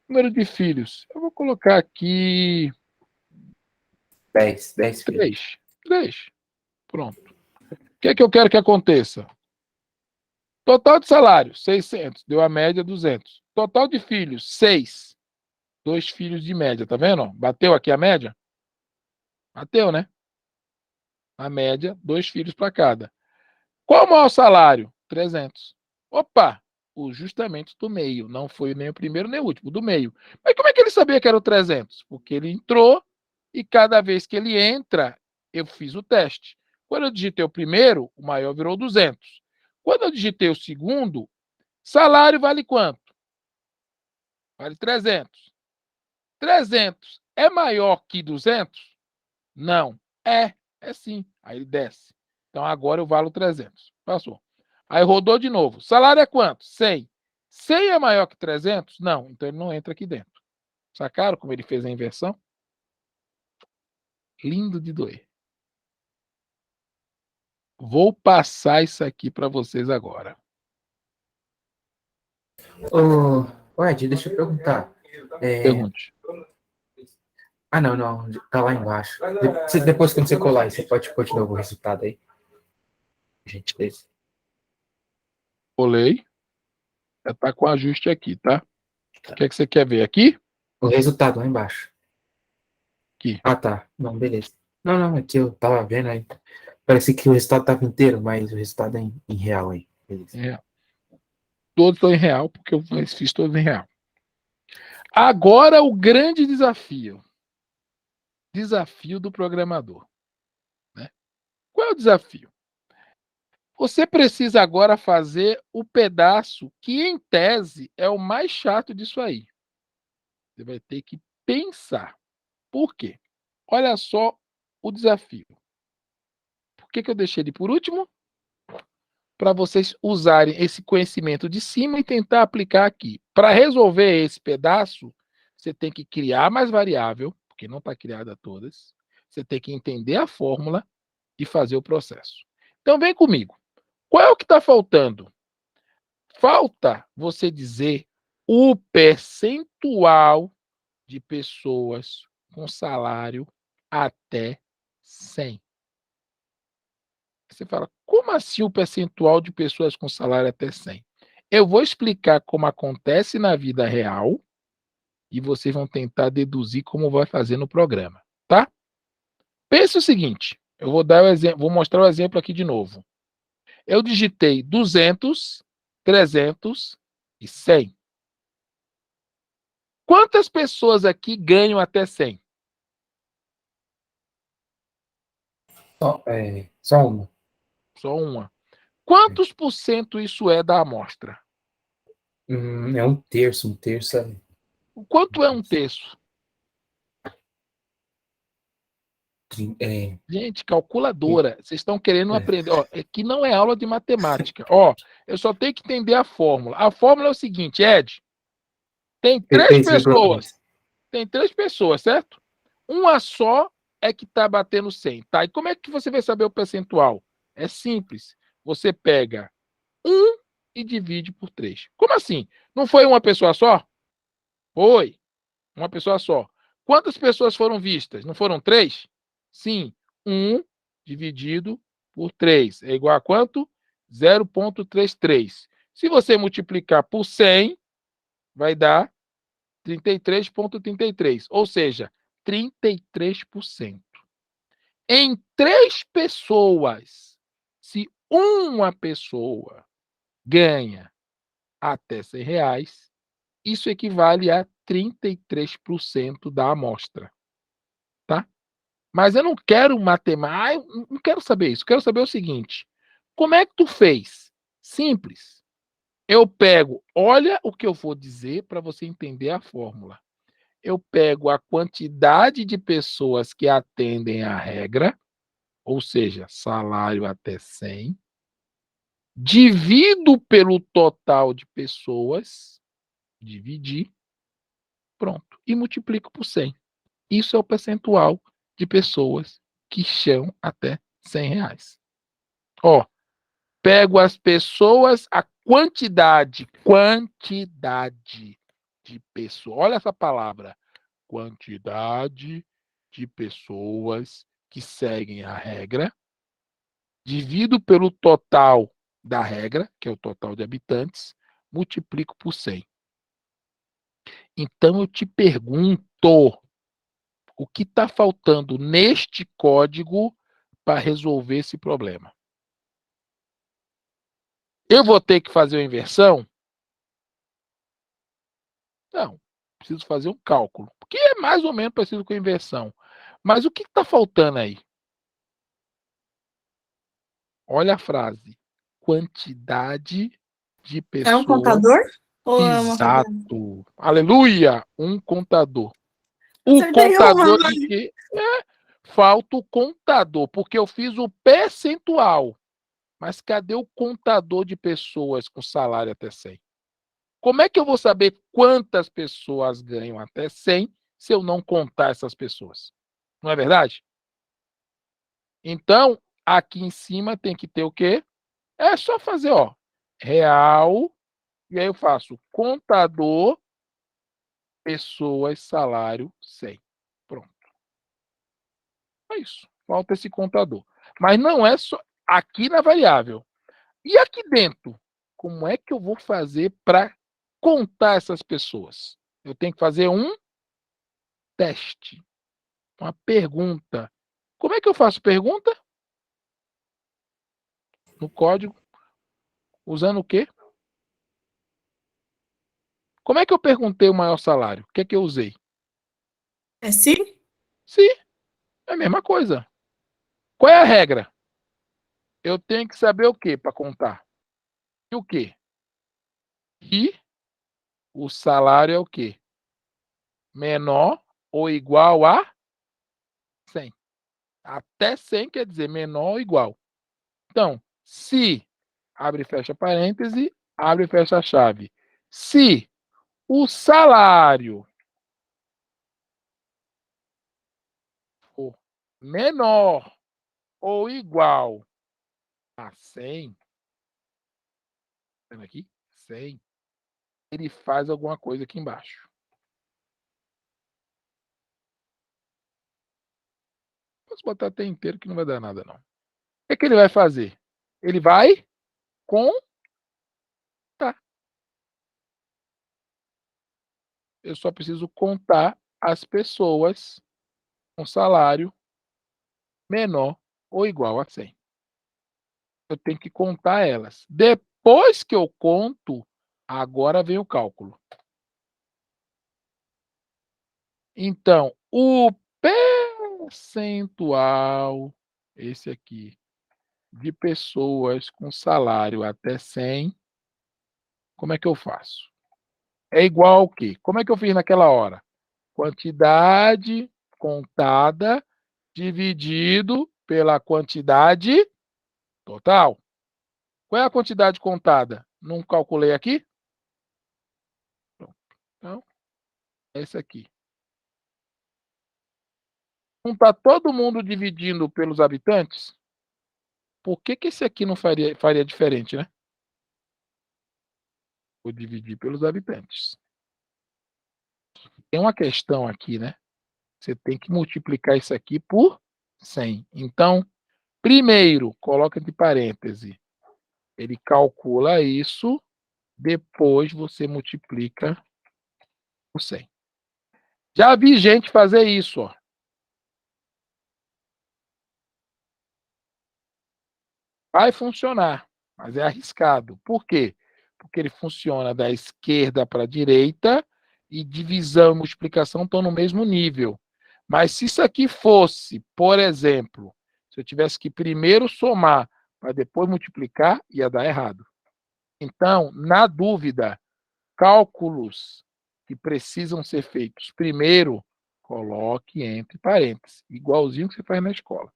Número de filhos. Eu vou colocar aqui 10 filhos. 3. 3. Pronto. O que é que eu quero que aconteça? Total de salário, 600. Deu a média, 200. Total de filhos, 6. 2 filhos de média, tá vendo? Bateu aqui a média? Bateu, né? A média, 2 filhos para cada. Qual o maior salário? 300. Opa! O justamente do meio. Não foi nem o primeiro nem o último, do meio. Mas como é que ele sabia que era o 300? Porque ele entrou e cada vez que ele entra, eu fiz o teste. Quando eu digitei o primeiro, o maior virou 200. Quando eu digitei o segundo, salário vale quanto? Vale 300. 300 é maior que 200? Não. É sim. Aí ele desce. Então agora eu valo 300. Passou. Aí rodou de novo. Salário é quanto? 100. 100 é maior que 300? Não. Então ele não entra aqui dentro. Sacaram como ele fez a inversão? Lindo de doer. Vou passar isso aqui para vocês agora. Ô, Ed, deixa eu perguntar. Pergunte. Ah, não, tá lá embaixo. Depois, quando você colar aí, você pode pôr de novo o resultado aí. Gentileza. Colei. Já está com ajuste aqui, tá? O que é que você quer ver aqui? O resultado lá embaixo. Aqui. Ah, tá. Não, beleza. Não, aqui eu tava vendo aí. Parece que o resultado tava inteiro, mas o resultado é em real aí. Beleza. Em real. Todos estão em real, porque eu fiz todos em real. Agora o grande desafio. Desafio do programador. Né? Qual é o desafio? Você precisa agora fazer o pedaço que, em tese, é o mais chato disso aí. Você vai ter que pensar. Por quê? Olha só o desafio. Por que eu deixei ele por último? Para vocês usarem esse conhecimento de cima e tentar aplicar aqui. Para resolver esse pedaço, você tem que criar mais variável, porque não está criada todas. Você tem que entender a fórmula e fazer o processo. Então, vem comigo. Qual é o que está faltando? Falta você dizer o percentual de pessoas com salário até 100. Você fala, como assim o percentual de pessoas com salário até 100? Eu vou explicar como acontece na vida real e vocês vão tentar deduzir como vai fazer no programa, tá? Pense o seguinte, eu vou dar o exemplo, vou mostrar o exemplo aqui de novo. Eu digitei 200, 300 e 100. Quantas pessoas aqui ganham até 100? Só uma. Só uma. Quantos por cento isso é da amostra? É um terço é... Quanto é um terço? É, Gente, calculadora. Vocês estão querendo é. aprender. Ó, aqui não é aula de matemática. Ó, eu só tenho que entender a fórmula. A fórmula é o seguinte, Ed. Tem três pessoas. 3,3. Tem 3 pessoas, certo? Uma só é que está batendo 100. Tá? E como é que você vai saber o percentual? É simples. Você pega 1 e divide por 3. Como assim? Não foi uma pessoa só? Foi. Uma pessoa só. Quantas pessoas foram vistas? Não foram 3? Sim. 1 dividido por 3 é igual a quanto? 0,33. Se você multiplicar por 100, vai dar 33,33. Ou seja, 33%. Em 3 pessoas, se uma pessoa ganha até R$ 100, isso equivale a 33% da amostra, tá? Mas eu não quero matemática, não quero saber isso. Quero saber o seguinte: como é que tu fez? Simples. Eu pego, olha o que eu vou dizer para você entender a fórmula. Eu pego a quantidade de pessoas que atendem à regra, ou seja, salário até 100, divido pelo total de pessoas, dividir, pronto, e multiplico por 100. Isso é o percentual de pessoas que chão até R$ 100. Ó, pego as pessoas, a quantidade de pessoas. Olha essa palavra, quantidade de pessoas que seguem a regra, divido pelo total da regra, que é o total de habitantes, multiplico por 100. Então, eu te pergunto, o que está faltando neste código para resolver esse problema? Eu vou ter que fazer uma inversão? Não. Preciso fazer um cálculo, que é mais ou menos parecido com a inversão. Mas o que está faltando aí? Olha a frase. Quantidade de É um pessoas. contador? Ou é uma fazenda? Exato. Aleluia! Um contador. O Acertei uma. contador de quê? Falta o contador, porque eu fiz o percentual. Mas cadê o contador de pessoas com salário até 100? Como é que eu vou saber quantas pessoas ganham até 100 se eu não contar essas pessoas? Não é verdade? Então, aqui em cima tem que ter o quê? É só fazer, ó, real, e aí eu faço contador, pessoas, salário, 100. Pronto. É isso. Falta esse contador. Mas não é só aqui na variável. E aqui dentro? Como é que eu vou fazer para contar essas pessoas? Eu tenho que fazer um teste, uma pergunta. Como é que eu faço pergunta? No código. Usando o quê? Como é que eu perguntei o maior salário? O que é que eu usei? É sim? Sim, é a mesma coisa. Qual é a regra? Eu tenho que saber o quê para contar? E o quê? E o salário é o quê? Menor ou igual a 100. Até 100 quer dizer menor ou igual. Então, se, abre e fecha parêntese, abre e fecha a chave. Se o salário for menor ou igual a 100, vendo aqui? 100, ele faz alguma coisa aqui embaixo. Posso botar até inteiro que não vai dar nada, não. O que é que ele vai fazer? Ele vai contar. Eu só preciso contar as pessoas com salário menor ou igual a 100. Eu tenho que contar elas. Depois que eu conto, agora vem o cálculo. Então, o percentual, esse aqui, de pessoas com salário até 100, como é que eu faço? É igual ao quê? Como é que eu fiz naquela hora? Quantidade contada dividido pela quantidade total. Qual é a quantidade contada? Não calculei aqui? Então, é esse aqui. Não está todo mundo dividindo pelos habitantes? Por que, que esse aqui não faria diferente, né? Vou dividir pelos habitantes. Tem uma questão aqui, né? Você tem que multiplicar isso aqui por 100. Então, primeiro, coloca entre parênteses. Ele calcula isso, depois você multiplica por 100. Já vi gente fazer isso, ó. Vai funcionar, mas é arriscado. Por quê? Porque ele funciona da esquerda para a direita e divisão e multiplicação estão no mesmo nível. Mas se isso aqui fosse, por exemplo, se eu tivesse que primeiro somar para depois multiplicar, ia dar errado. Então, na dúvida, cálculos que precisam ser feitos primeiro, coloque entre parênteses, igualzinho que você faz na escola.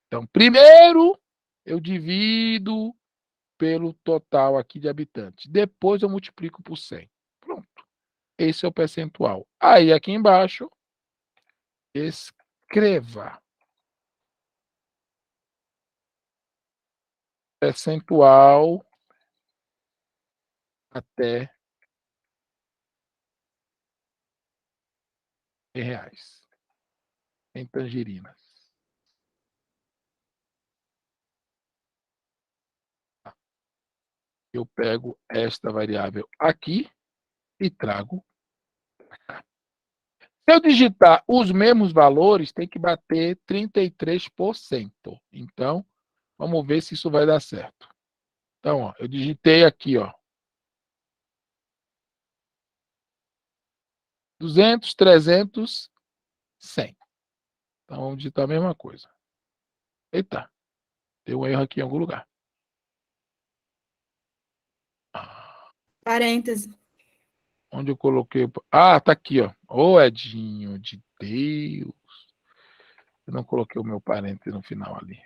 Então, primeiro eu divido pelo total aqui de habitantes. Depois eu multiplico por 100. Pronto. Esse é o percentual. Aí aqui embaixo, escreva percentual até R$ 100 em tangerinas. Eu pego esta variável aqui e trago. Se eu digitar os mesmos valores, tem que bater 33%. Então, vamos ver se isso vai dar certo. Então, ó, eu digitei aqui, ó, 200, 300, 100. Então, vamos digitar a mesma coisa. Eita, deu um erro aqui em algum lugar. Parêntese. Onde eu coloquei? Ah, tá aqui, ó. Ô, Edinho, de Deus. Eu não coloquei o meu parêntese no final ali.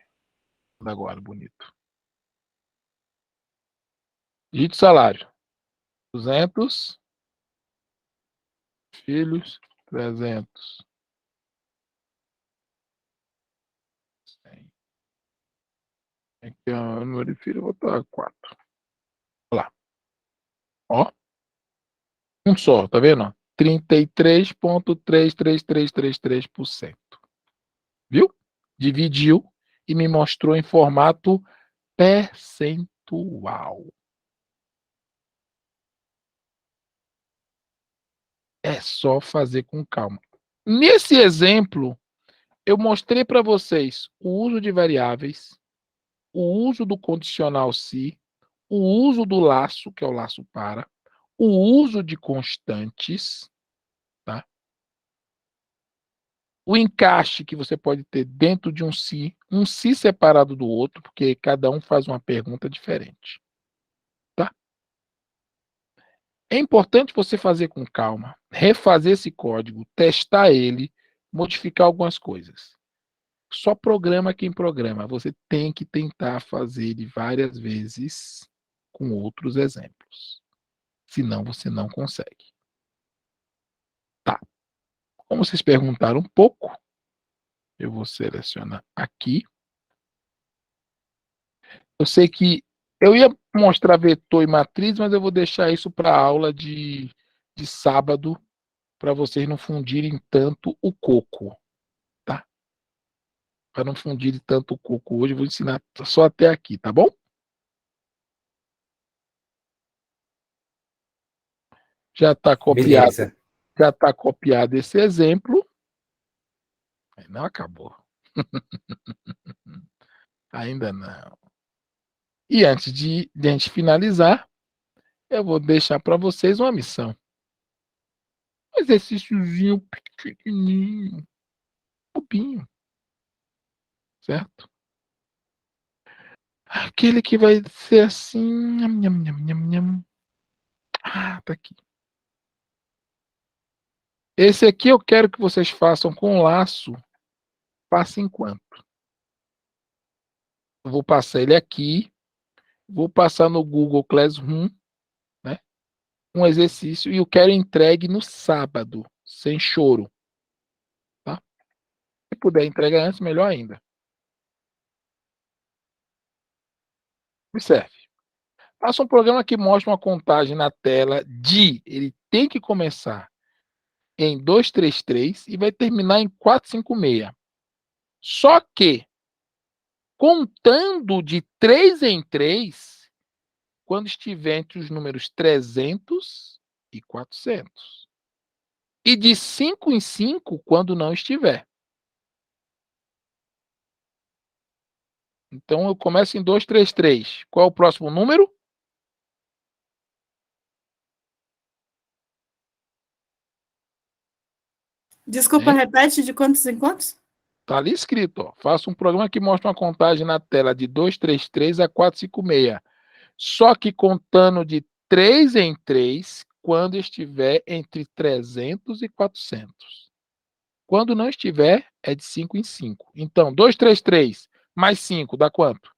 Agora, bonito. Digite o salário. 200. Filhos, 300. 100. Aqui é o número de filho, vou botar 4. Olha lá. Ó. Um só, tá vendo? 33,33333%. Viu? Dividiu e me mostrou em formato percentual. É só fazer com calma. Nesse exemplo, eu mostrei para vocês o uso de variáveis, o uso do condicional se, o uso do laço, que é o laço para, o uso de constantes, tá? O encaixe que você pode ter dentro de um se separado do outro, porque cada um faz uma pergunta diferente. Tá? É importante você fazer com calma, refazer esse código, testar ele, modificar algumas coisas. Só programa quem programa. Você tem que tentar fazer ele várias vezes com outros exemplos. Senão você não consegue. Tá. Como vocês perguntaram um pouco, eu vou selecionar aqui. Eu sei que eu ia mostrar vetor e matriz, mas eu vou deixar isso para a aula de sábado, para vocês não fundirem tanto o coco, tá? Para não fundirem tanto o coco hoje, eu vou ensinar só até aqui, tá bom? Já está copiado, Beleza. já está copiado esse exemplo. Não acabou. Ainda não. E antes de a gente finalizar, eu vou deixar para vocês uma missão. Um exercíciozinho pequenininho, bobinho, certo? Aquele que vai ser assim. Nham, nham, nham, nham, nham. Ah, tá aqui. Esse aqui eu quero que vocês façam com laço. Passe enquanto. Eu vou passar ele aqui. Vou passar no Google Classroom, né? Um exercício e eu quero entregue no sábado, sem choro. Tá? Se puder entregar antes, melhor ainda. Observe. Faça um programa que mostre uma contagem na tela de. Ele tem que começar em 233 e vai terminar em 456. Só que, contando de 3 em 3, quando estiver entre os números 300 e 400. E de 5 em 5, quando não estiver. Então, eu começo em 233. Qual é o próximo número? Desculpa, repete de quantos em quantos? Está ali escrito. Ó. Faça um programa que mostra uma contagem na tela de 233 a 456. Só que contando de 3 em 3, quando estiver entre 300 e 400. Quando não estiver, é de 5 em 5. Então, 233 mais 5 dá quanto?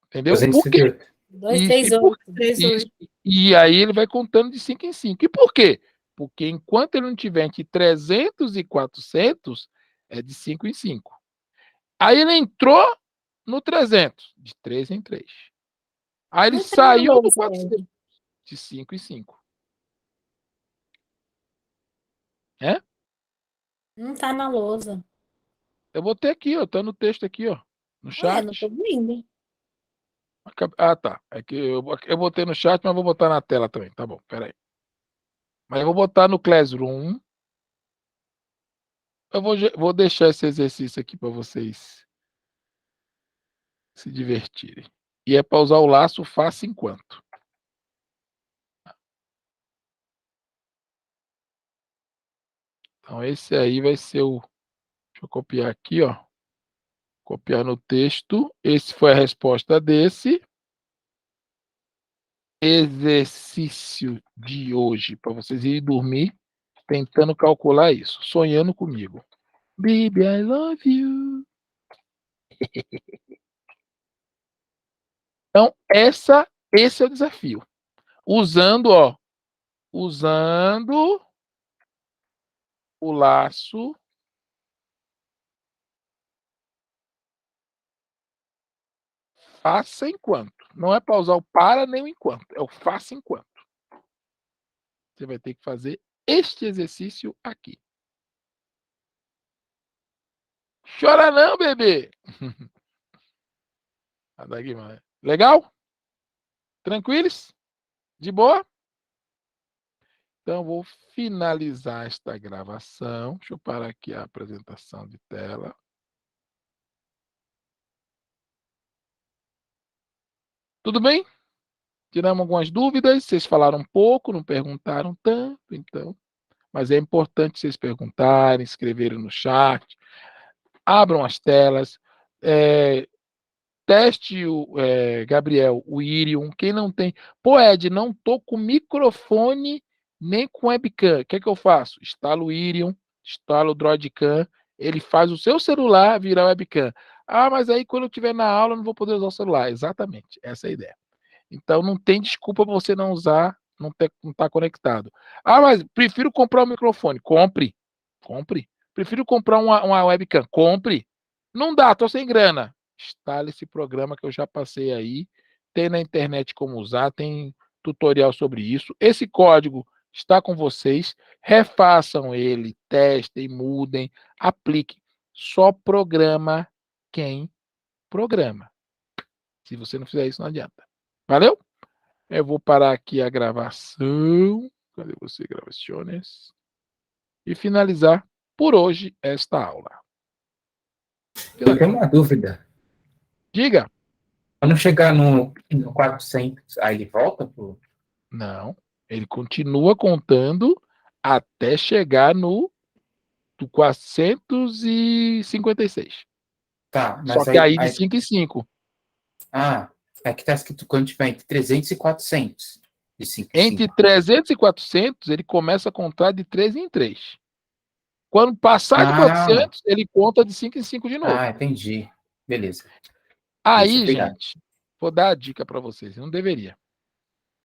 Entendeu? Por quê? 238. 238. E aí ele vai contando de 5 em 5. E por quê? Porque enquanto ele não estiver entre 300 e 400, é de 5 em 5. Aí ele entrou no 300, de 3 em 3. Aí ele Não tá na saiu do lousa, 400, de 5 em 5. É? não tá na lousa. Eu botei aqui, ó. Tá no texto aqui, ó. No Ué, chat. não tô vendo. Ah, tá. É que eu botei no chat, mas vou botar na tela também. Tá bom, peraí. Mas eu vou botar no Classroom. Vou deixar esse exercício aqui para vocês se divertirem. E é para usar o laço faça enquanto. Então, esse aí vai ser o. Deixa eu copiar aqui, ó. Copiar no texto. Esse foi a resposta desse exercício de hoje, para vocês irem dormir tentando calcular isso, sonhando comigo. Baby, I love you. Então, esse é o desafio. Usando o laço faça enquanto. Não é para usar o para nem o enquanto, é o faça enquanto. Você vai ter que fazer este exercício aqui. Chora não, bebê. Legal? Tranquilos? De boa? Então, vou finalizar esta gravação. Deixa eu parar aqui a apresentação de tela. Tudo bem? Tiramos algumas dúvidas. Vocês falaram um pouco, não perguntaram tanto, então. Mas é importante vocês perguntarem, escreverem no chat. Abram as telas. Teste Gabriel, o Irium. Quem não tem. Pô, Ed, não tô com microfone nem com webcam. O que é que eu faço? Instalo o Irium, instalo o Droidcam. Ele faz o seu celular virar webcam. Ah, mas aí quando eu estiver na aula eu não vou poder usar o celular. Exatamente, essa é a ideia. Então não tem desculpa para você não usar, não estar conectado. Ah, mas prefiro comprar um microfone. Compre. Prefiro comprar uma webcam. Compre. Não dá, tô sem grana. Instale esse programa que eu já passei aí. Tem na internet como usar, tem tutorial sobre isso. Esse código está com vocês. Refaçam ele, testem, mudem, apliquem. Só programa quem programa. Se você não fizer isso, não adianta. Valeu? Eu vou parar aqui a gravação. Cadê você, gravações? E finalizar por hoje esta aula. Eu tenho uma dúvida. Diga. Quando chegar no 400, aí ele volta pro... Não. Ele continua contando até chegar no 456. Tá, Só mas que aí de aí... 5 em 5. Ah, é que tá escrito quando tiver entre 300 e 400. De 5 em Entre 5. 300 e 400, ele começa a contar de 3 em 3. Quando passar de Ah, 400, ele conta de 5 em 5 de novo. entendi. Beleza. Isso, Aí, obrigado. gente, vou dar a dica para vocês. Não deveria.